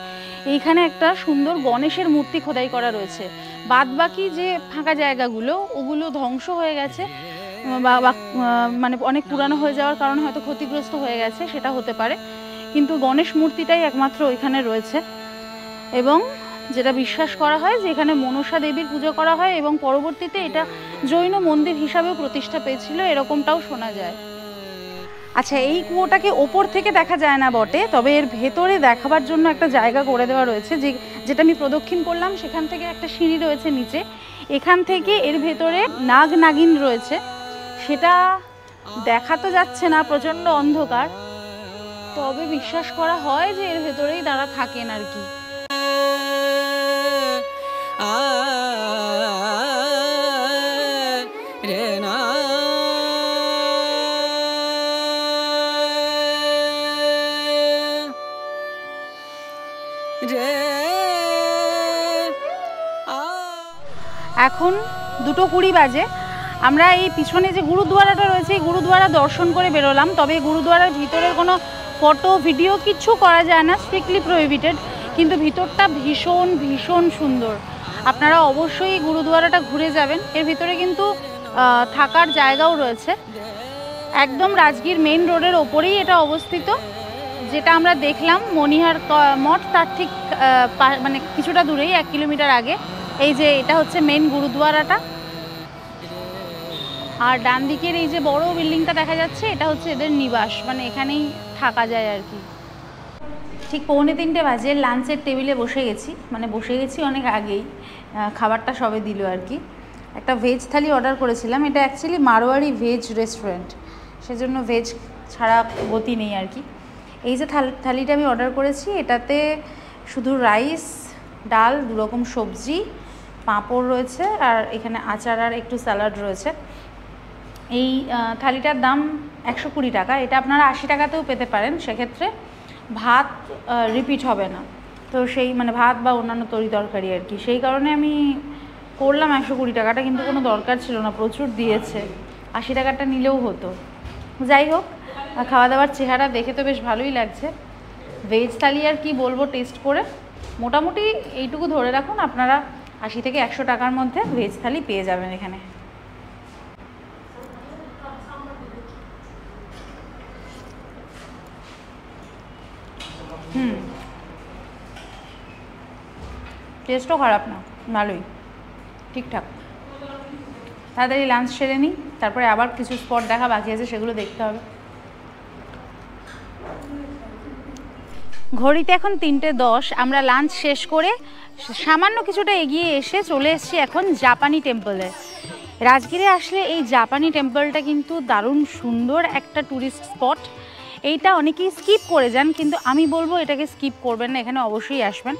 এইখানে একটা সুন্দর গণেশের মূর্তি খোদাই করা রয়েছে। বাদ বাকি যে ফাঁকা জায়গাগুলো, ওগুলো ধ্বংস হয়ে গেছে বা মানে অনেক পুরানো হয়ে যাওয়ার কারণে হয়তো ক্ষতিগ্রস্ত হয়ে গেছে, সেটা হতে পারে, কিন্তু গণেশ মূর্তিটাই একমাত্র ওইখানে রয়েছে। এবং যেটা বিশ্বাস করা হয় যে এখানে মনসা দেবীর পুজো করা হয় এবং পরবর্তীতে এটা জৈন মন্দির হিসাবেও প্রতিষ্ঠা পেয়েছিল, এরকমটাও শোনা যায়। আচ্ছা, এই কুয়োটাকে ওপর থেকে দেখা যায় না বটে, তবে এর ভেতরে দেখাবার জন্য একটা জায়গা করে দেওয়া রয়েছে, যেটা আমি প্রদক্ষিণ করলাম। সেখান থেকে একটা সিঁড়ি রয়েছে নিচে, এখান থেকে এর ভেতরে নাগ নাগিন রয়েছে, সেটা দেখা তো যাচ্ছে না, প্রচণ্ড অন্ধকার, তবে বিশ্বাস করা হয় যে এর ভেতরেই তারা থাকেন আর কি। এখন 2:20 বাজে। আমরা এই পিছনে যে গুরুদুয়ারাটা রয়েছে, এই গুরুদুয়ারা দর্শন করে বেরোলাম। তবে গুরুদুয়ারার ভিতরের কোনো ফটো ভিডিও কিচ্ছু করা যায় না, স্ট্রিক্টলি প্রহিবিটেড, কিন্তু ভিতরটা ভীষণ ভীষণ সুন্দর। আপনারা অবশ্যই গুরুদুয়ারাটা ঘুরে যাবেন। এর ভিতরে কিন্তু থাকার জায়গাও রয়েছে। একদম রাজগীর মেইন রোডের ওপরেই এটা অবস্থিত। যেটা আমরা দেখলাম মণিহার মঠ, তার ঠিক মানে কিছুটা দূরেই, 1 কিলোমিটার আগে। এই যে এটা হচ্ছে মেন গুরুদুয়ারাটা, আর ডান দিকের এই যে বড় বিল্ডিংটা দেখা যাচ্ছে, এটা হচ্ছে এদের নিবাস, মানে এখানেই থাকা যায় আর কি। ঠিক 2:45 বাজে, লাঞ্চের টেবিলে বসে গেছি, মানে বসে গেছি অনেক আগেই, খাবারটা সবে দিল আর কি। একটা ভেজ থালি অর্ডার করেছিলাম, এটা অ্যাকচুয়ালি মারোয়ারি ভেজ রেস্টুরেন্ট, সেজন্য ভেজ ছাড়া গতি নেই আর কি। এই যে থালিটা আমি অর্ডার করেছি, এটাতে শুধু রাইস, ডাল, 2 রকম সবজি, পাঁপড় রয়েছে, আর এখানে আচার আর একটু স্যালাড রয়েছে। এই থালিটার দাম 120 টাকা। এটা আপনারা 80 টাকাতেও পেতে পারেন, সেক্ষেত্রে ভাত রিপিট হবে না। তো সেই মানে ভাত বা অন্যান্য তরকারি আর কি, সেই কারণে আমি করলাম 120 টাকাটা, কিন্তু কোনো দরকার ছিল না, প্রচুর দিয়েছে। 80 টাকাটা নিলেও হতো। যাই হোক, খাওয়া দাওয়ার চেহারা দেখে তো বেশ ভালোই লাগছে। ভেজ থালি আর কি বলবো, টেস্ট করে মোটামুটি এইটুকু ধরে রাখুন, আপনারা 80 থেকে 100 টাকার মধ্যে ভেজ থালি পেয়ে যাবেন এখানে। টেস্টও খারাপ না, ভালোই, ঠিকঠাক। তাড়াতাড়ি লাঞ্চ সেরে নিই, তারপরে আবার কিছু স্পট দেখা বাকি আছে, সেগুলো দেখতে হবে। ঘড়িতে এখন 3:10। আমরা লাঞ্চ শেষ করে সামান্য কিছুটা এগিয়ে এসে চলে এসেছি এখন জাপানি টেম্পলে। রাজগীরে আসলে এই জাপানি টেম্পলটা কিন্তু দারুণ সুন্দর একটা ট্যুরিস্ট স্পট। এইটা অনেকেই স্কিপ করে যান, কিন্তু আমি বলবো এটাকে স্কিপ করবেন না, এখানে অবশ্যই আসবেন।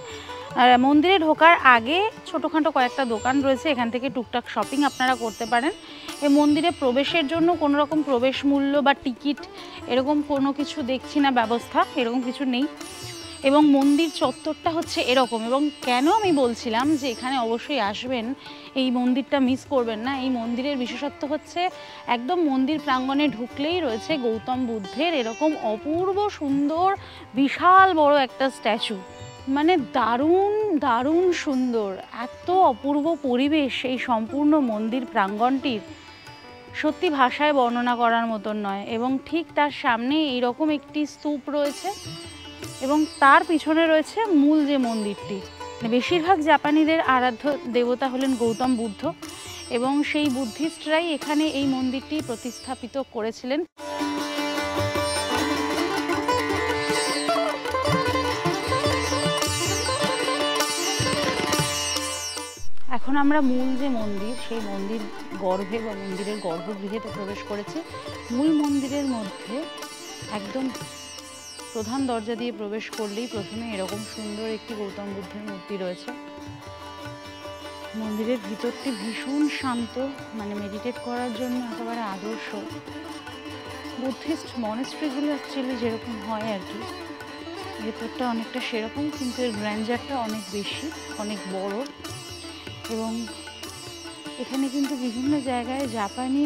মন্দিরে ঢোকার আগে ছোটোখাটো কয়েকটা দোকান রয়েছে, এখান থেকে টুকটাক শপিং আপনারা করতে পারেন। এই মন্দিরে প্রবেশের জন্য কোনো রকম প্রবেশ মূল্য বা টিকিট এরকম কোনো কিছু দেখছি না, ব্যবস্থা এরকম কিছু নেই। এবং মন্দির চত্বরটা হচ্ছে এরকম। এবং কেন আমি বলছিলাম যে এখানে অবশ্যই আসবেন, এই মন্দিরটা মিস করবেন না। এই মন্দিরের বিশেষত্ব হচ্ছে একদম মন্দির প্রাঙ্গণে ঢুকলেই রয়েছে গৌতম বুদ্ধের এরকম অপূর্ব সুন্দর বিশাল বড় একটা স্ট্যাচু, মানে দারুণ দারুণ সুন্দর, এত অপূর্ব পরিবেশ এই সম্পূর্ণ মন্দির প্রাঙ্গণটির, সত্যি ভাষায় বর্ণনা করার মতন নয়। এবং ঠিক তার সামনে এইরকম একটি স্তূপ রয়েছে, এবং তার পিছনে রয়েছে মূল যে মন্দিরটি। বেশিরভাগ জাপানিদের আরাধ্য দেবতা হলেন গৌতম বুদ্ধ, এবং সেই বুদ্ধিস্টরাই এখানে এই মন্দিরটি প্রতিস্থাপিত করেছিলেন। এখন আমরা মূল যে মন্দির, সেই মন্দির গর্ভে বা মন্দিরের গর্ভগৃহেতে প্রবেশ করেছি। মূল মন্দিরের মধ্যে একদম প্রধান দরজা দিয়ে প্রবেশ করলেই প্রথমে এরকম সুন্দর একটি গৌতম বুদ্ধের মূর্তি রয়েছে। মন্দিরের ভিতরটি ভীষণ শান্ত, মানে মেডিটেট করার জন্য একেবারে আদর্শ। বুদ্ধিস্ট মনেস্ট্রিগুলো অ্যাকচুয়ালি যেরকম হয় আর কি, ভেতরটা অনেকটা সেরকম, কিন্তু এর গ্র্যান্ডারটা অনেক বেশি, অনেক বড়। এবং এখানে কিন্তু বিভিন্ন জায়গায় জাপানি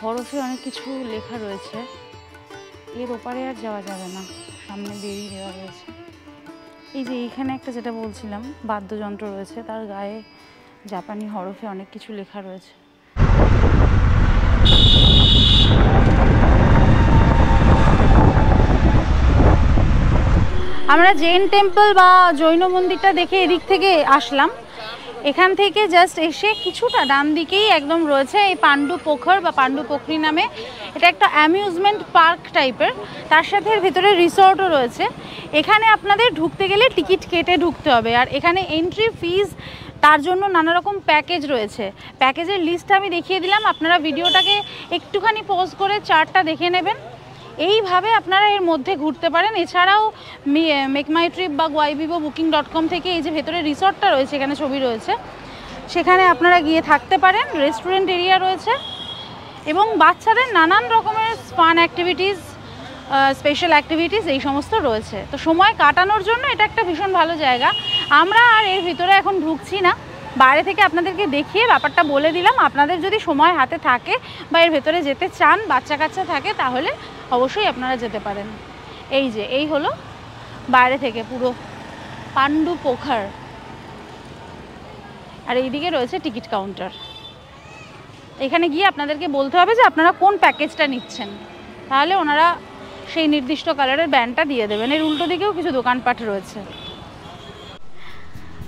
হরফে অনেক কিছু লেখা রয়েছে। এর ওপারে আর যাওয়া যাবে না, সামনে বেরিয়ে দেওয়া রয়েছে। এই যে এইখানে একটা যেটা বলছিলাম বাদ্যযন্ত্র রয়েছে, তার গায়ে জাপানি হরফে অনেক কিছু লেখা রয়েছে। আমরা জৈন টেম্পল বা জৈন মন্দিরটা দেখে এদিক থেকে আসলাম। এখান থেকে জাস্ট এসে কিছুটা ডান দিকেই একদম রয়েছে এই পাণ্ডু পোখর বা পাণ্ডু পোখরি নামে। এটা একটা অ্যামিউজমেন্ট পার্ক টাইপের, তার সাথে এর ভিতরে রিসর্টও রয়েছে। এখানে আপনাদের ঢুকতে গেলে টিকিট কেটে ঢুকতে হবে, আর এখানে এন্ট্রি ফিজ, তার জন্য নানা রকম প্যাকেজ রয়েছে। প্যাকেজের লিস্ট আমি দেখিয়ে দিলাম, আপনারা ভিডিওটাকে একটুখানি পজ করে চার্টটা দেখে নেবেন। এইভাবে আপনারা এর মধ্যে ঘুরতে পারেন। এছাড়াও মেক মাই ট্রিপ বা goibibo.booking.com থেকে এই যে ভেতরে রিসর্টটা রয়েছে, এখানে ছবি রয়েছে, সেখানে আপনারা গিয়ে থাকতে পারেন। রেস্টুরেন্ট এরিয়া রয়েছে এবং বাচ্চাদের নানান রকমের ফান অ্যাক্টিভিটিস, স্পেশাল অ্যাক্টিভিটিস এই সমস্ত রয়েছে। তো সময় কাটানোর জন্য এটা একটা ভীষণ ভালো জায়গা। আমরা আর এর ভিতরে এখন ঢুকছি না, বাইরে থেকে আপনাদেরকে দেখিয়ে ব্যাপারটা বলে দিলাম। আপনাদের যদি সময় হাতে থাকে বা এর ভেতরে যেতে চান, বাচ্চা কাচ্চা থাকে, তাহলে অবশ্যই আপনারা যেতে পারেন। এই যে এই হলো বাইরে থেকে পুরো পাণ্ডু পোখর, আর এইদিকে রয়েছে টিকিট কাউন্টার। এখানে গিয়ে আপনাদেরকে বলতে হবে যে আপনারা কোন প্যাকেজটা নিচ্ছেন, তাহলে ওনারা সেই নির্দিষ্ট কালারের ব্যান্ডটা দিয়ে দেবেন। এর উল্টো দিকেও কিছু দোকানপাট রয়েছে।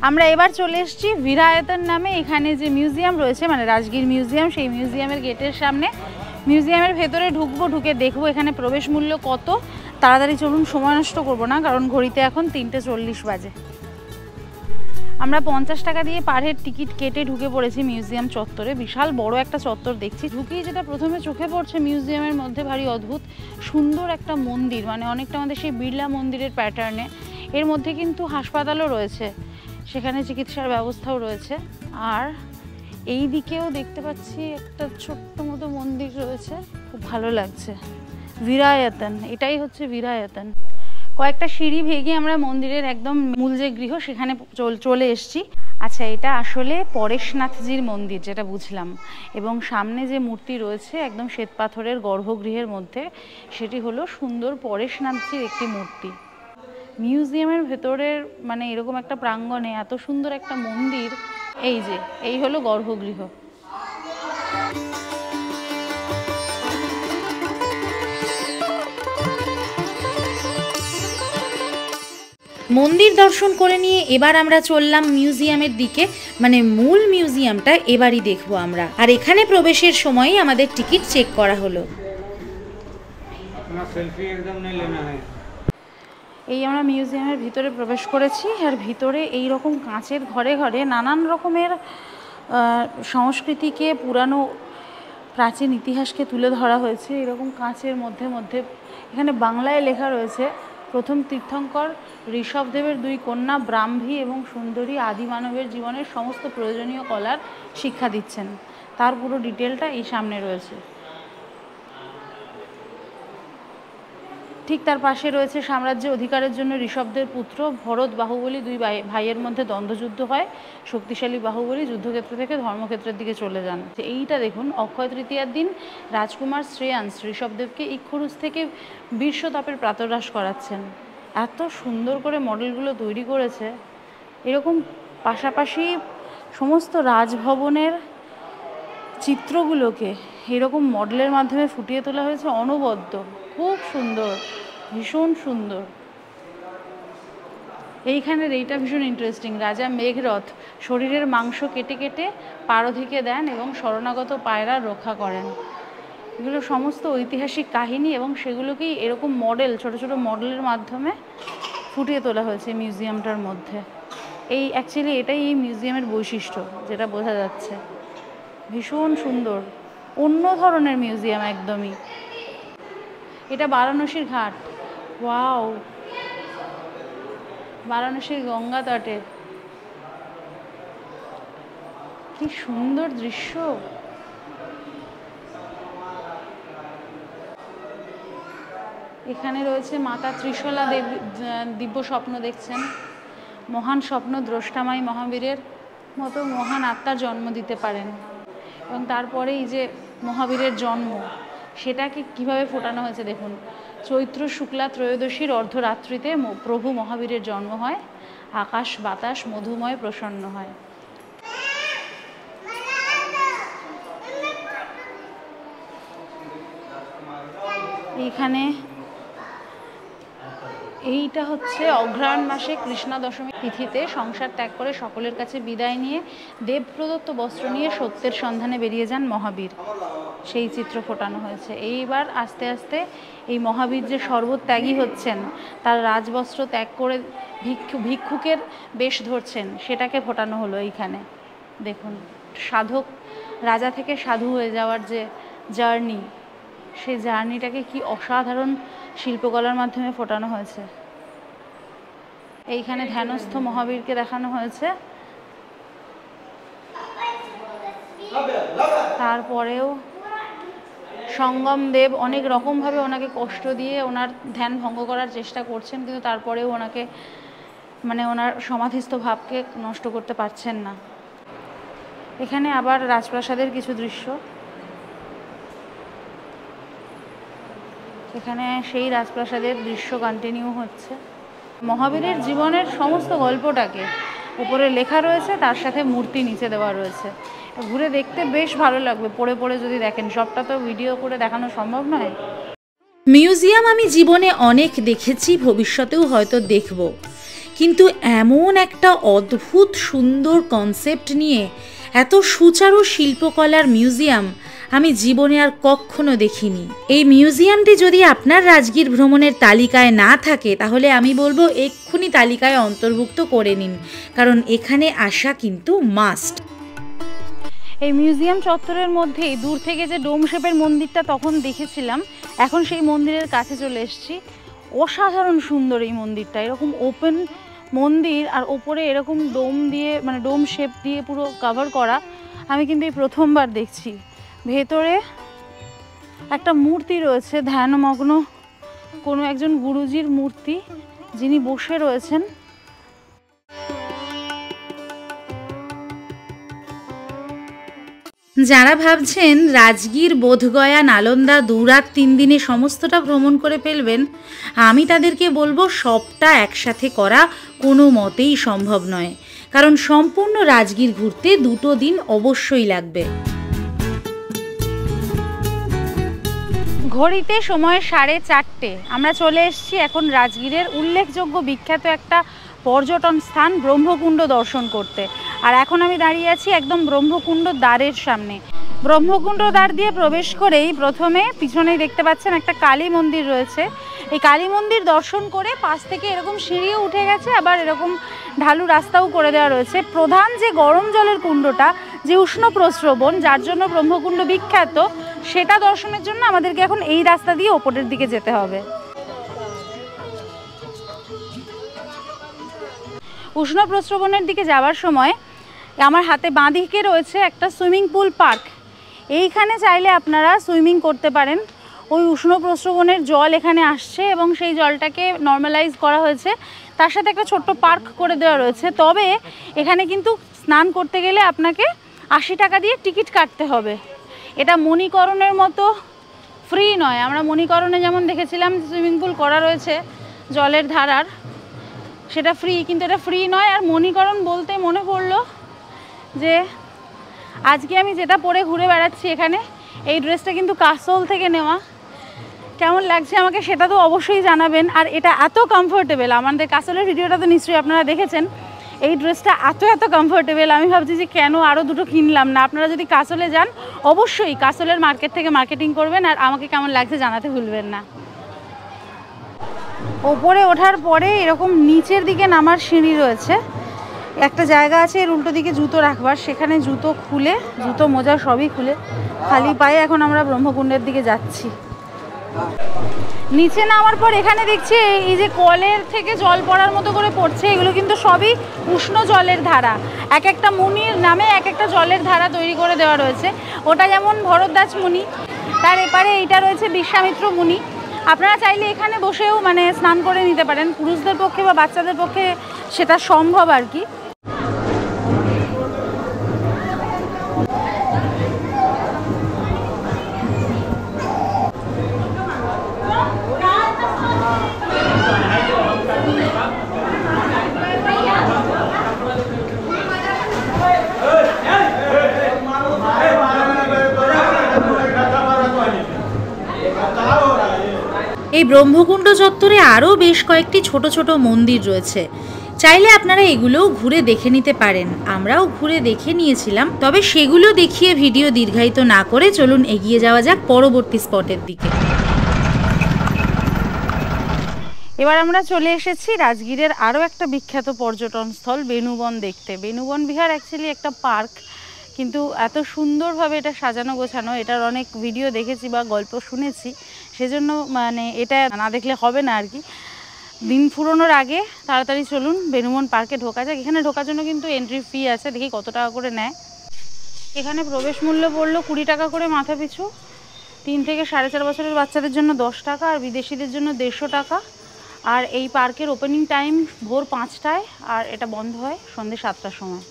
আমরা এবার চলে এসেছি ভিরায়তন নামে, এখানে যে মিউজিয়াম রয়েছে, মানে রাজগীর মিউজিয়াম, সেই মিউজিয়ামের গেটের সামনে। মিউজিয়ামের ভেতরে ঢুকবো, ঢুকে দেখবো এখানে প্রবেশ মূল্য কত। তাড়াতাড়ি চলুন, সময় নষ্ট করবো না, কারণ ঘড়িতে এখন 3:40 বাজে। আমরা 50 টাকা দিয়ে পার হেড টিকিট কেটে ঢুকে পড়েছি মিউজিয়াম চত্বরে। বিশাল বড় একটা চত্বর দেখছি। ঢুকেই যেটা প্রথমে চোখে পড়ছে মিউজিয়ামের মধ্যে ভারী অদ্ভুত সুন্দর একটা মন্দির, মানে অনেকটা আমাদের সেই বিড়লা মন্দিরের প্যাটার্নে। এর মধ্যে কিন্তু হাসপাতালও রয়েছে, সেখানে চিকিৎসার ব্যবস্থাও রয়েছে। আর এই দিকেও দেখতে পাচ্ছি একটা ছোট্ট মতো মন্দির রয়েছে, খুব ভালো লাগছে। ভিরায়তন, এটাই হচ্ছে ভিরায়তন। কয়েকটা সিঁড়ি ভেঙে আমরা মন্দিরের একদম মূল যে গৃহ সেখানে চলে এসেছি। আচ্ছা, এটা আসলে পরেশনাথজির মন্দির যেটা বুঝলাম, এবং সামনে যে মূর্তি রয়েছে একদম শ্বেত পাথরের গর্ভগৃহের মধ্যে, সেটি হলো সুন্দর পরেশনাথজির একটি মূর্তি। মিউজিয়ামের ভেতরের মানে এরকম একটা প্রাঙ্গণে এত সুন্দর একটা মন্দির। এই যে এই হলো গর্ভগৃহ। মন্দির দর্শন করে নিয়ে এবার আমরা চললাম মিউজিয়ামের দিকে, মানে মূল মিউজিয়ামটা এবারই দেখবো আমরা। আর এখানে প্রবেশের সময়ই আমাদের টিকিট চেক করা হলো। এই আমরা মিউজিয়ামের ভিতরে প্রবেশ করেছি, আর ভিতরে এই রকম কাঁচের ঘরে ঘরে নানান রকমের সংস্কৃতিকে, পুরানো প্রাচীন ইতিহাসকে তুলে ধরা হয়েছে। এরকম কাঁচের মধ্যে মধ্যে এখানে বাংলায় লেখা রয়েছে, প্রথম তীর্থঙ্কর ঋষভদেবের 2 কন্যা ব্রাহ্মী এবং সুন্দরী আদি মানবের জীবনের সমস্ত প্রয়োজনীয় কলার শিক্ষা দিচ্ছেন। তার পুরো ডিটেলটা এই সামনে রয়েছে। ঠিক তার পাশে রয়েছে সাম্রাজ্য অধিকারের জন্য ঋষভদের পুত্র ভরত বাহুবলী 2 ভাইয়ের মধ্যে দ্বন্দ্বযুদ্ধ হয়। শক্তিশালী বাহুবলী যুদ্ধক্ষেত্র থেকে ধর্মক্ষেত্রের দিকে চলে যান। এইটা দেখুন, অক্ষয় তৃতীয়ার দিন রাজকুমার শ্রেয়াংশ ঋষভদেবকে ইক্ষুরুষ থেকে বীরশতাপের প্রাতরাশ করাচ্ছেন। এত সুন্দর করে মডেলগুলো তৈরি করেছে। এরকম পাশাপাশি সমস্ত রাজভবনের চিত্রগুলোকে এরকম মডেলের মাধ্যমে ফুটিয়ে তোলা হয়েছে অনবদ্য। খুব সুন্দর, ভীষণ সুন্দর। এইখানের এইটা ভীষণ ইন্টারেস্টিং। রাজা মেঘরথ শরীরের মাংস কেটে কেটে পারধিকে দেন এবং শরণাগত পায়রা রক্ষা করেন। এগুলো সমস্ত ঐতিহাসিক কাহিনী, এবং সেগুলোকেই এরকম মডেল, ছোট ছোট মডেলের মাধ্যমে ফুটিয়ে তোলা হয়েছে মিউজিয়ামটার মধ্যে। অ্যাকচুয়ালি এটাই এই মিউজিয়ামের বৈশিষ্ট্য, যেটা বোঝা যাচ্ছে। ভীষণ সুন্দর, অন্য ধরনের মিউজিয়াম একদমই। এটা বারাণসীর ঘাট। ওয়াও, বারাণসীর গঙ্গা তটে কি সুন্দর দৃশ্য। এখানে রয়েছে মাতা ত্রিশলা দেবী, দিব্য স্বপ্ন দেখছেন। মহান স্বপ্ন দ্রষ্টামাই মহাবীরের মতো মহান আত্মার জন্ম দিতে পারেন। এবং তারপরে এই যে মহাবীরের জন্ম, সেটাকে কিভাবে ফোটানো হয়েছে দেখুন। চৈত্র শুক্লা ত্রয়োদশীর অর্ধরাত্রিতে প্রভু মহাবীরের জন্ম হয়। আকাশ বাতাস মধুময় প্রসন্ন হয়। এইখানে এইটা হচ্ছে অঘ্রাণ মাসে কৃষ্ণা দশমী তিথিতে সংসার ত্যাগ করে সকলের কাছে বিদায় নিয়ে দেব প্রদত্ত বস্ত্র নিয়ে সত্যের সন্ধানে বেরিয়ে যান মহাবীর, সেই চিত্র ফোটানো হয়েছে। এইবার আস্তে আস্তে এই মহাবীর যে সর্বত্যাগী হচ্ছেন, তার রাজবস্ত্র ত্যাগ করে ভিক্ষুকের বেশ ধরছেন, সেটাকে ফোটানো হলো এইখানে। দেখুন, সাধক রাজা থেকে সাধু হয়ে যাওয়ার যে জার্নি, সেই জার্নিটাকে কি অসাধারণ শিল্পকলার মাধ্যমে ফোটানো হয়েছে। এইখানে ধ্যানস্থ মহাবীরকে দেখানো হয়েছে। তারপরেও সঙ্গম দেব অনেক রকমভাবে ওনাকে কষ্ট দিয়ে ওনার ধ্যান ভঙ্গ করার চেষ্টা করছেন, কিন্তু তারপরেও ওনাকে ওনার সমাধিস্থ ভাবকে নষ্ট করতে পারছেন না। এখানে আবার রাজপ্রাসাদের কিছু দৃশ্য, এখানে সেই রাজপ্রাসাদের দৃশ্য কন্টিনিউ হচ্ছে। মহাবীরের জীবনের সমস্ত গল্পটাকে উপরে লেখা রয়েছে, তার সাথে মূর্তি নিচে দেওয়া রয়েছে। ঘুরে দেখতে বেশ ভালো লাগবে, পড়ে পড়ে যদি দেখেন। সবটা তো ভিডিও করে দেখানো সম্ভব নয়। মিউজিয়াম আমি জীবনে অনেক দেখেছি, ভবিষ্যতেও হয়তো দেখব, কিন্তু এমন একটা অদ্ভুত সুন্দর কনসেপ্ট নিয়ে এত সুচারু শিল্পকলার মিউজিয়াম আমি জীবনে আর কখনো দেখিনি। এই মিউজিয়ামটি যদি আপনার রাজগীর ভ্রমণের তালিকায় না থাকে, তাহলে আমি বলবো এক্ষুনি তালিকায় অন্তর্ভুক্ত করে নিন, কারণ এখানে আসা কিন্তু মাস্ট। এই মিউজিয়াম চত্বরের মধ্যেই দূর থেকে যে ডোম শেপের মন্দিরটা তখন দেখেছিলাম, এখন সেই মন্দিরের কাছে চলে এসেছি। অসাধারণ সুন্দর এই মন্দিরটা, এরকম ওপেন মন্দির আর ওপরে এরকম ডোম দিয়ে ডোম শেপ দিয়ে পুরো কভার করা, আমি কিন্তু এই প্রথমবার দেখছি। ভেতরে একটা মূর্তি রয়েছে, ধ্যানমগ্ন কোনো একজন গুরুজির মূর্তি, যিনি বসে রয়েছেন। যারা ভাবছেন রাজগীর, বোধগয়া, নালন্দা 2 রাত 3 দিনে সমস্তটা ভ্রমণ করে ফেলবেন, আমি তাদেরকে বলবো সবটা একসাথে করা কোনো মতেই সম্ভব নয়, কারণ সম্পূর্ণ রাজগীর ঘুরতে 2 দিন অবশ্যই লাগবে। ঘড়িতে সময় 4:30। আমরা চলে এসেছি এখন রাজগীরের উল্লেখযোগ্য বিখ্যাত একটা পর্যটন স্থান ব্রহ্মকুণ্ড দর্শন করতে। আর এখন আমি দাঁড়িয়ে আছি একদম ব্রহ্মকুণ্ড দ্বারের সামনে। ব্রহ্মকুণ্ড দ্বার দিয়ে প্রবেশ করেই প্রথমে পিছনেই দেখতে পাচ্ছেন একটা কালী মন্দির রয়েছে। এই কালী মন্দির দর্শন করে পাশ থেকে এরকম সিঁড়িও উঠে গেছে, আবার এরকম ঢালু রাস্তাও করে দেওয়া রয়েছে। প্রধান যে গরম জলের কুণ্ডটা, যে উষ্ণ প্রস্রবণ, যার জন্য ব্রহ্মকুণ্ড বিখ্যাত, সেটা দর্শনের জন্য আমাদেরকে এখন এই রাস্তা দিয়ে ওপরের দিকে যেতে হবে। উষ্ণ প্রস্রবণের দিকে যাওয়ার সময় আমার হাতে বাঁ দিকে রয়েছে একটা সুইমিং পুল পার্ক। এইখানে চাইলে আপনারা সুইমিং করতে পারেন। ওই উষ্ণ প্রস্রবণের জল এখানে আসছে এবং সেই জলটাকে নর্মালাইজ করা হয়েছে, তার সাথে একটা ছোট্ট পার্ক করে দেওয়া রয়েছে। তবে এখানে কিন্তু স্নান করতে গেলে আপনাকে 80 টাকা দিয়ে টিকিট কাটতে হবে। এটা মণিকরণের মতো ফ্রি নয়। আমরা মণিকরণে যেমন দেখেছিলাম সুইমিং পুল করা রয়েছে জলের ধারার, সেটা ফ্রি, কিন্তু এটা ফ্রি নয়। আর মণিকরণ বলতে মনে পড়লো যে আজকে আমি যেটা পরে ঘুরে বেড়াচ্ছি এখানে, এই ড্রেসটা কিন্তু কাসল থেকে নেওয়া। কেমন লাগছে আমাকে সেটা তো অবশ্যই জানাবেন। আর এটা এত কমফোর্টেবল, আমাদের কাসলের ভিডিওটা তো নিশ্চয়ই আপনারা দেখেছেন। এই ড্রেসটা এত কমফোর্টেবল, আমি ভাবছি যে কেন আরও 2টো কিনলাম না। আপনারা যদি কাসলে যান, অবশ্যই কাসলের মার্কেট থেকে মার্কেটিং করবেন, আর আমাকে কেমন লাগছে জানাতে ভুলবেন না। ওপরে ওঠার পরে এরকম নিচের দিকে নামার সিঁড়ি রয়েছে, একটা জায়গা আছে এর উল্টো দিকে জুতো রাখবার, সেখানে জুতো খুলে, জুতো মোজা সবই খুলে খালি পায়ে এখন আমরা ব্রহ্মকুণ্ডের দিকে যাচ্ছি। নিচে নামার পর এখানে দেখছি এই যে কলের থেকে জল পড়ার মতো করে পড়ছে, এগুলো কিন্তু সবই উষ্ণ জলের ধারা। এক একটা মুনির নামে এক একটা জলের ধারা তৈরি করে দেওয়া রয়েছে। ওটা যেমন ভরদ্বাজ মুনি, তার এপারে এইটা রয়েছে বিশ্বামিত্র মুনি। আপনারা চাইলে এখানে বসেও স্নান করে নিতে পারেন, পুরুষদের পক্ষে বা বাচ্চাদের পক্ষে সেটা সম্ভব আর কি। এই ব্রহ্মকুণ্ড চত্বরে আরও বেশ কয়েকটি ছোট ছোট মন্দির রয়েছে, চাইলে আপনারা এগুলোও ঘুরে দেখে নিতে পারেন। আমরাও ঘুরে দেখে নিয়েছিলাম, তবে সেগুলো দেখিয়ে ভিডিও দীর্ঘায়িত না করে চলুন এগিয়ে যাওয়া যাক পরবর্তী স্পটের দিকে। এবার আমরা চলে এসেছি রাজগীরের আরও একটা বিখ্যাত পর্যটন স্থল বেনুবন দেখতে। বেনুবন বিহার অ্যাকচুয়ালি একটা পার্ক, কিন্তু এত সুন্দরভাবে এটা সাজানো গোছানো, এটার অনেক ভিডিও দেখেছি বা গল্প শুনেছি, সেজন্য মানে এটা না দেখলে হবে না আর কি। দিন ফুরোনোর আগে তাড়াতাড়ি চলুন বেনুবন পার্কে ঢোকা যাক। এখানে ঢোকার জন্য কিন্তু এন্ট্রি ফি আছে, দেখি কত টাকা করে নেয়। এখানে প্রবেশ মূল্য পড়লো 20 টাকা করে মাথা পিছু। 3 থেকে 4.5 বছরের বাচ্চাদের জন্য 10 টাকা আর বিদেশিদের জন্য 150 টাকা। আর এই পার্কের ওপেনিং টাইম ভোর 5টায়, আর এটা বন্ধ হয় সন্ধ্যে 7টার সময়।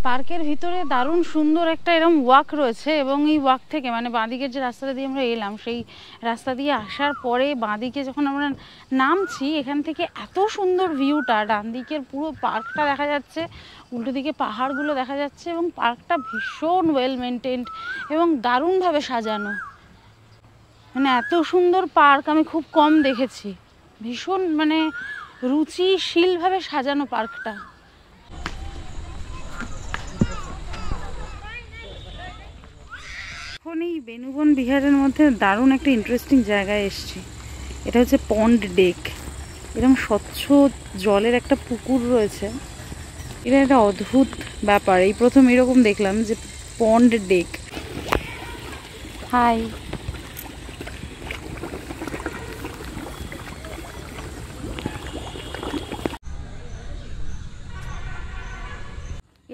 পার্কের ভিতরে দারুণ সুন্দর একটা এরকম ওয়াক রয়েছে, এবং এই ওয়াক থেকে মানে বাঁদিকের যে রাস্তাটা দিয়ে আমরা এলাম, সেই রাস্তা দিয়ে আসার পরে বাঁদিকে যখন আমরা নামছি, এখান থেকে এত সুন্দর ভিউটা, ডান দিকের পুরো পার্কটা দেখা যাচ্ছে, উল্টো দিকে পাহাড়গুলো দেখা যাচ্ছে, এবং পার্কটা ভীষণ ওয়েল মেনটেন্ড এবং দারুণভাবে সাজানো। মানে এত সুন্দর পার্ক আমি খুব কম দেখেছি, ভীষণ মানে রুচিশীলভাবে সাজানো পার্কটা। এখন এই বেনুবন বিহারের মধ্যে দারুণ একটা ইন্টারেস্টিং জায়গায় এসছি। এটা হচ্ছে পন্ড ডেক। এরকম স্বচ্ছ জলের একটা পুকুর রয়েছে, এটা একটা অদ্ভুত ব্যাপার। এই প্রথম এরকম দেখলাম যে পন্ড ডেক। হাই,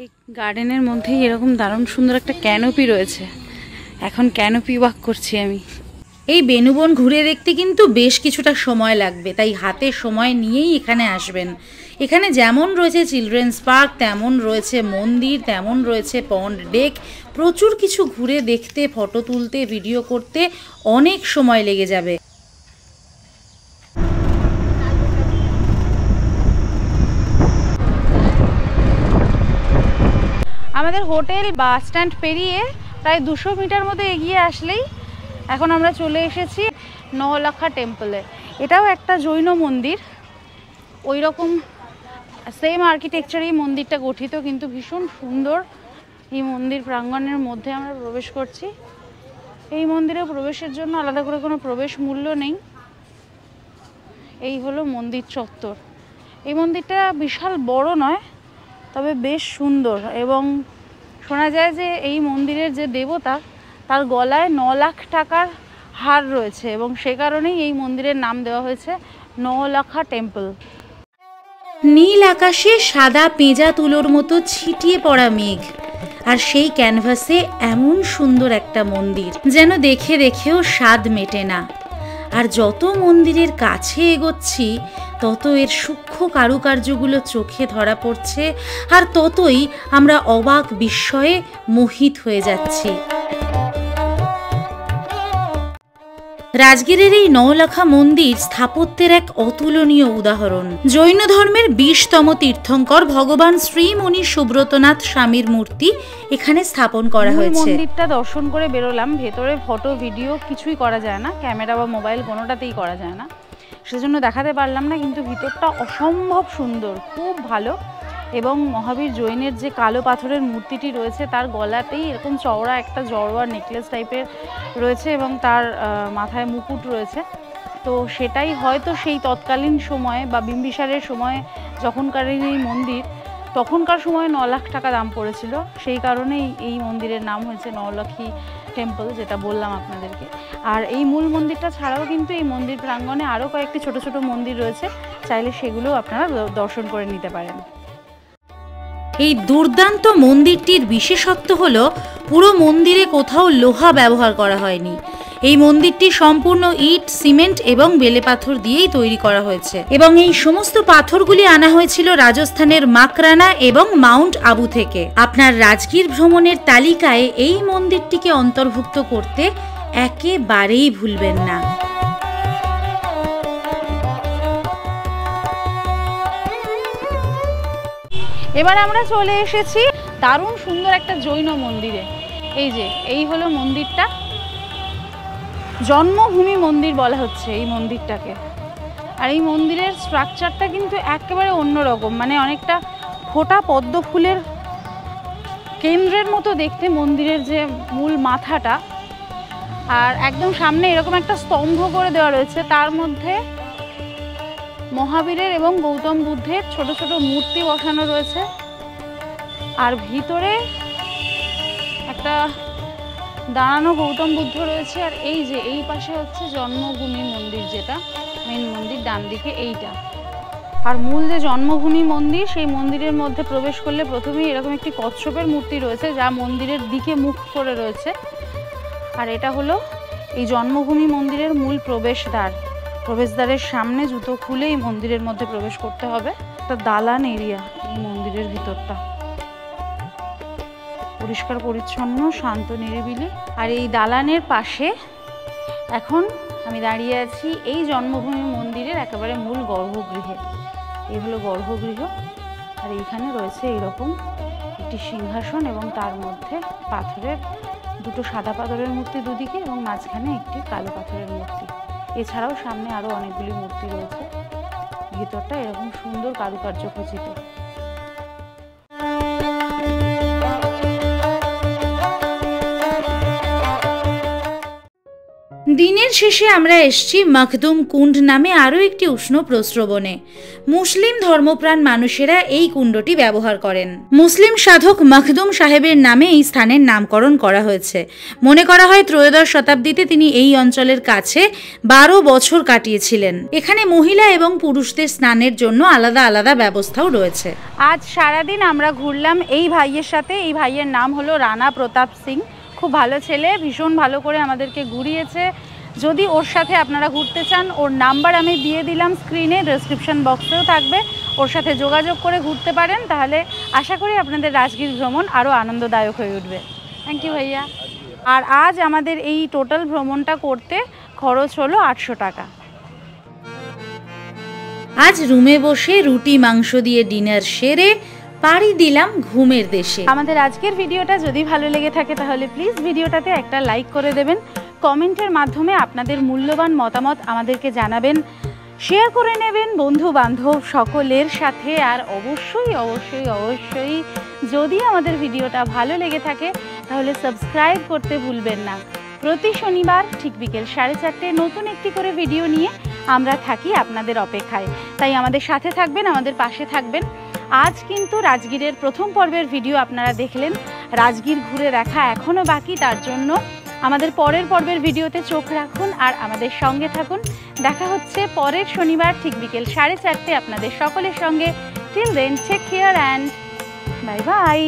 এই গার্ডেনের মধ্যেই এরকম দারুণ সুন্দর একটা ক্যানোপি রয়েছে। এখন ক্যানোপি ওয়াক করছি আমি। এই বেনুবন ঘুরে দেখতে কিন্তু বেশ কিছুটা সময় লাগবে, তাই হাতে সময় নিয়েই এখানে আসবেন। এখানে যেমন রয়েছে চিলড্রেন্স পার্ক, তেমন রয়েছে মন্দির, তেমন রয়েছে পন্ড ডেক। প্রচুর কিছু ঘুরে দেখতে, ফটো তুলতে, ভিডিও করতে অনেক সময় লেগে যাবে। আমাদের হোটেল বাস স্ট্যান্ড পেরিয়ে প্রায় 200 মিটার মতো এগিয়ে আসলেই এখন আমরা চলে এসেছি নওলাখা টেম্পলে। এটাও একটা জৈন মন্দির, ওই রকম সেম আর্কিটেকচার এই মন্দিরটা গঠিত, কিন্তু ভীষণ সুন্দর। এই মন্দির প্রাঙ্গণের মধ্যে আমরা প্রবেশ করছি। এই মন্দিরে প্রবেশের জন্য আলাদা করে কোনো প্রবেশ মূল্য নেই। এই হলো মন্দির চত্বর। এই মন্দিরটা বিশাল বড় নয়, তবে বেশ সুন্দর, এবং শোনা যায় যে এই মন্দিরের যে দেবতা, তার গলায় 9 লাখ টাকার হার রয়েছে, এবং সে কারণেই এই মন্দিরের নাম দেওয়া হয়েছে নওলাখা টেম্পল। নীল আকাশে সাদা পেঁজা তুলোর মতো ছিটিয়ে পড়া মেঘ, আর সেই ক্যানভাসে এমন সুন্দর একটা মন্দির, যেন দেখে দেখেও স্বাদ মেটে না। আর যত মন্দিরের কাছে এগোচ্ছি, তত এর সূক্ষ্ম কারুকার্যগুলো চোখে ধরা পড়ছে, আর ততই আমরা অবাক বিস্ময়ে মোহিত হয়ে যাচ্ছি। রাজগীরের এই নওলাখা মন্দির স্থাপত্যের এক অতুলনীয় উদাহরণ। জৈন ধর্মের 20তম তীর্থঙ্কর ভগবান শ্রীমুনি সুব্রতনাথ স্বামীর মূর্তি এখানে স্থাপন করা হয়েছে। মন্দিরটা দর্শন করে বেরোলাম, ভেতরে ফটো ভিডিও কিছুই করা যায় না, ক্যামেরা বা মোবাইল কোনোটাতেই করা যায় না, সেজন্য দেখাতে পারলাম না, কিন্তু ভিতরটা অসম্ভব সুন্দর, খুব ভালো। এবং মহাবীর জৈনের যে কালো পাথরের মূর্তিটি রয়েছে, তার গলাতেই এরকম চওড়া একটা জড়োয়া নেকলেস টাইপের রয়েছে, এবং তার মাথায় মুকুট রয়েছে। তো সেটাই হয়তো সেই তৎকালীন সময়ে বা বিম্বিসারের সময় যখনকার এই মন্দির, তখনকার সময় 9 লাখ টাকা দাম পড়েছিল, সেই কারণেই এই মন্দিরের নাম হয়েছে নওলাখী টেম্পল, যেটা বললাম আপনাদেরকে। আর এই মূল মন্দিরটা ছাড়াও কিন্তু এই মন্দির প্রাঙ্গণে আরও কয়েকটি ছোট ছোট মন্দির রয়েছে, চাইলে সেগুলোও আপনারা দর্শন করে নিতে পারেন। এই দুর্দান্ত মন্দিরটির বিশেষত্ব হলো পুরো মন্দিরে কোথাও লোহা ব্যবহার করা হয়নি। এই মন্দিরটি সম্পূর্ণ ইট, সিমেন্ট এবং বেলে পাথর দিয়েই তৈরি করা হয়েছে, এবং এই সমস্ত পাথরগুলি আনা হয়েছিল রাজস্থানের মাকরানা এবং মাউন্ট আবু থেকে। আপনার রাজগীর ভ্রমণের তালিকায় এই মন্দিরটিকে অন্তর্ভুক্ত করতে একেবারেই ভুলবেন না। এবার আমরা চলে এসেছি দারুণ সুন্দর একটা জৈন মন্দিরে। এই যে এই হলো মন্দিরটা, জন্মভূমি মন্দির বলা হচ্ছে এই মন্দিরটাকে। আর এই মন্দিরের স্ট্রাকচারটা কিন্তু একেবারে অন্যরকম, মানে অনেকটা ফোটা পদ্ম ফুলের কেন্দ্রের মতো দেখতে মন্দিরের যে মূল মাথাটা। আর একদম সামনে এরকম একটা স্তম্ভ করে দেওয়া রয়েছে, তার মধ্যে মহাবীরের এবং গৌতম বুদ্ধের ছোট ছোট মূর্তি বসানো রয়েছে। আর ভিতরে একটা দাঁড়ানো গৌতম বুদ্ধ রয়েছে। আর এই যে এই পাশে হচ্ছে জন্মভূমি মন্দির, যেটা মেন মন্দির ডান দিকে এইটা। আর মূল যে জন্মভূমি মন্দির, সেই মন্দিরের মধ্যে প্রবেশ করলে প্রথমেই এরকম একটি কচ্ছপের মূর্তি রয়েছে, যা মন্দিরের দিকে মুখ করে রয়েছে। আর এটা হলো এই জন্মভূমি মন্দিরের মূল প্রবেশদ্বার। প্রবেশদ্বারের সামনে জুতো খুলে এই মন্দিরের মধ্যে প্রবেশ করতে হবে। একটা দালান এরিয়া এই মন্দিরের ভিতরটা, পরিষ্কার পরিচ্ছন্ন, শান্ত, নিরিবিলি। আর এই দালানের পাশে এখন আমি দাঁড়িয়ে আছি এই জন্মভূমি মন্দিরের একেবারে মূল গর্ভগৃহে। এই হলো গর্ভগৃহ। আর এইখানে রয়েছে এইরকম একটি সিংহাসন এবং তার মধ্যে পাথরের দুটো সাদা পাথরের মূর্তি দুদিকে এবং মাঝখানে একটি কালো পাথরের মূর্তি। এছাড়াও সামনে আরও অনেকগুলি মূর্তি রয়েছে। ভিতরটা এরকম সুন্দর কারুকার্য খচিত। দিনের শেষে আমরা এসেছি মখদুম কুণ্ড নামে আরও একটি উষ্ণ প্রস্রবণে। মুসলিম ধর্মপ্রাণ মানুষেরা এই কুণ্ডটি ব্যবহার করেন। মুসলিম সাধক মখদুম সাহেবের নামে এই স্থানের নামকরণ করা হয়েছে। মনে করা হয় ত্রয়োদশ শতাব্দীতে তিনি এই অঞ্চলের কাছে 12 বছর কাটিয়েছিলেন। এখানে মহিলা এবং পুরুষদের স্নানের জন্য আলাদা আলাদা ব্যবস্থাও রয়েছে। আজ সারাদিন আমরা ঘুরলাম এই ভাইয়ের সাথে। এই ভাইয়ের নাম হলো রানা প্রতাপ সিং। খুব ভালো ছেলে, ভীষণ ভালো করে আমাদেরকে ঘুরিয়েছে। যদি ওর সাথে আপনারা ঘুরতে চান, ওর নাম্বার আমি দিয়ে দিলাম স্ক্রিনে, ডেসক্রিপশন বক্সেও থাকবে। ওর সাথে যোগাযোগ করে ঘুরতে পারেন, তাহলে আশা করি আপনাদের রাজগীর ভ্রমণ আরও আনন্দদায়ক হয়ে উঠবে। থ্যাংক ইউ ভাইয়া। আর আজ আমাদের এই টোটাল ভ্রমণটা করতে খরচ হলো 800 টাকা। আজ রুমে বসে রুটি মাংস দিয়ে ডিনার সেরে পাড়ি দিলাম ঘুমের দেশে। আমাদের আজকের ভিডিওটা যদি ভালো লেগে থাকে তাহলে প্লিজ ভিডিওটাতে একটা লাইক করে দেবেন। কমেন্টের মাধ্যমে আপনাদের মূল্যবান মতামত আমাদেরকে জানাবেন। শেয়ার করে নেবেন বন্ধু বান্ধব সকলের সাথে। আর অবশ্যই অবশ্যই অবশ্যই যদি আমাদের ভিডিওটা ভালো লেগে থাকে তাহলে সাবস্ক্রাইব করতে ভুলবেন না। প্রতি শনিবার ঠিক বিকেল 4:30 নতুন একটি করে ভিডিও নিয়ে আমরা থাকি আপনাদের অপেক্ষায়। তাই আমাদের সাথে থাকবেন, আমাদের পাশে থাকবেন। আজ কিন্তু রাজগীরের প্রথম পর্বের ভিডিও আপনারা দেখলেন। রাজগীর ঘুরে দেখা এখনও বাকি, তার জন্য আমাদের পরের পর্বের ভিডিওতে চোখ রাখুন আর আমাদের সঙ্গে থাকুন। দেখা হচ্ছে পরের শনিবার ঠিক বিকেল 4:30 আপনাদের সকলের সঙ্গে। Till then take care and bye by.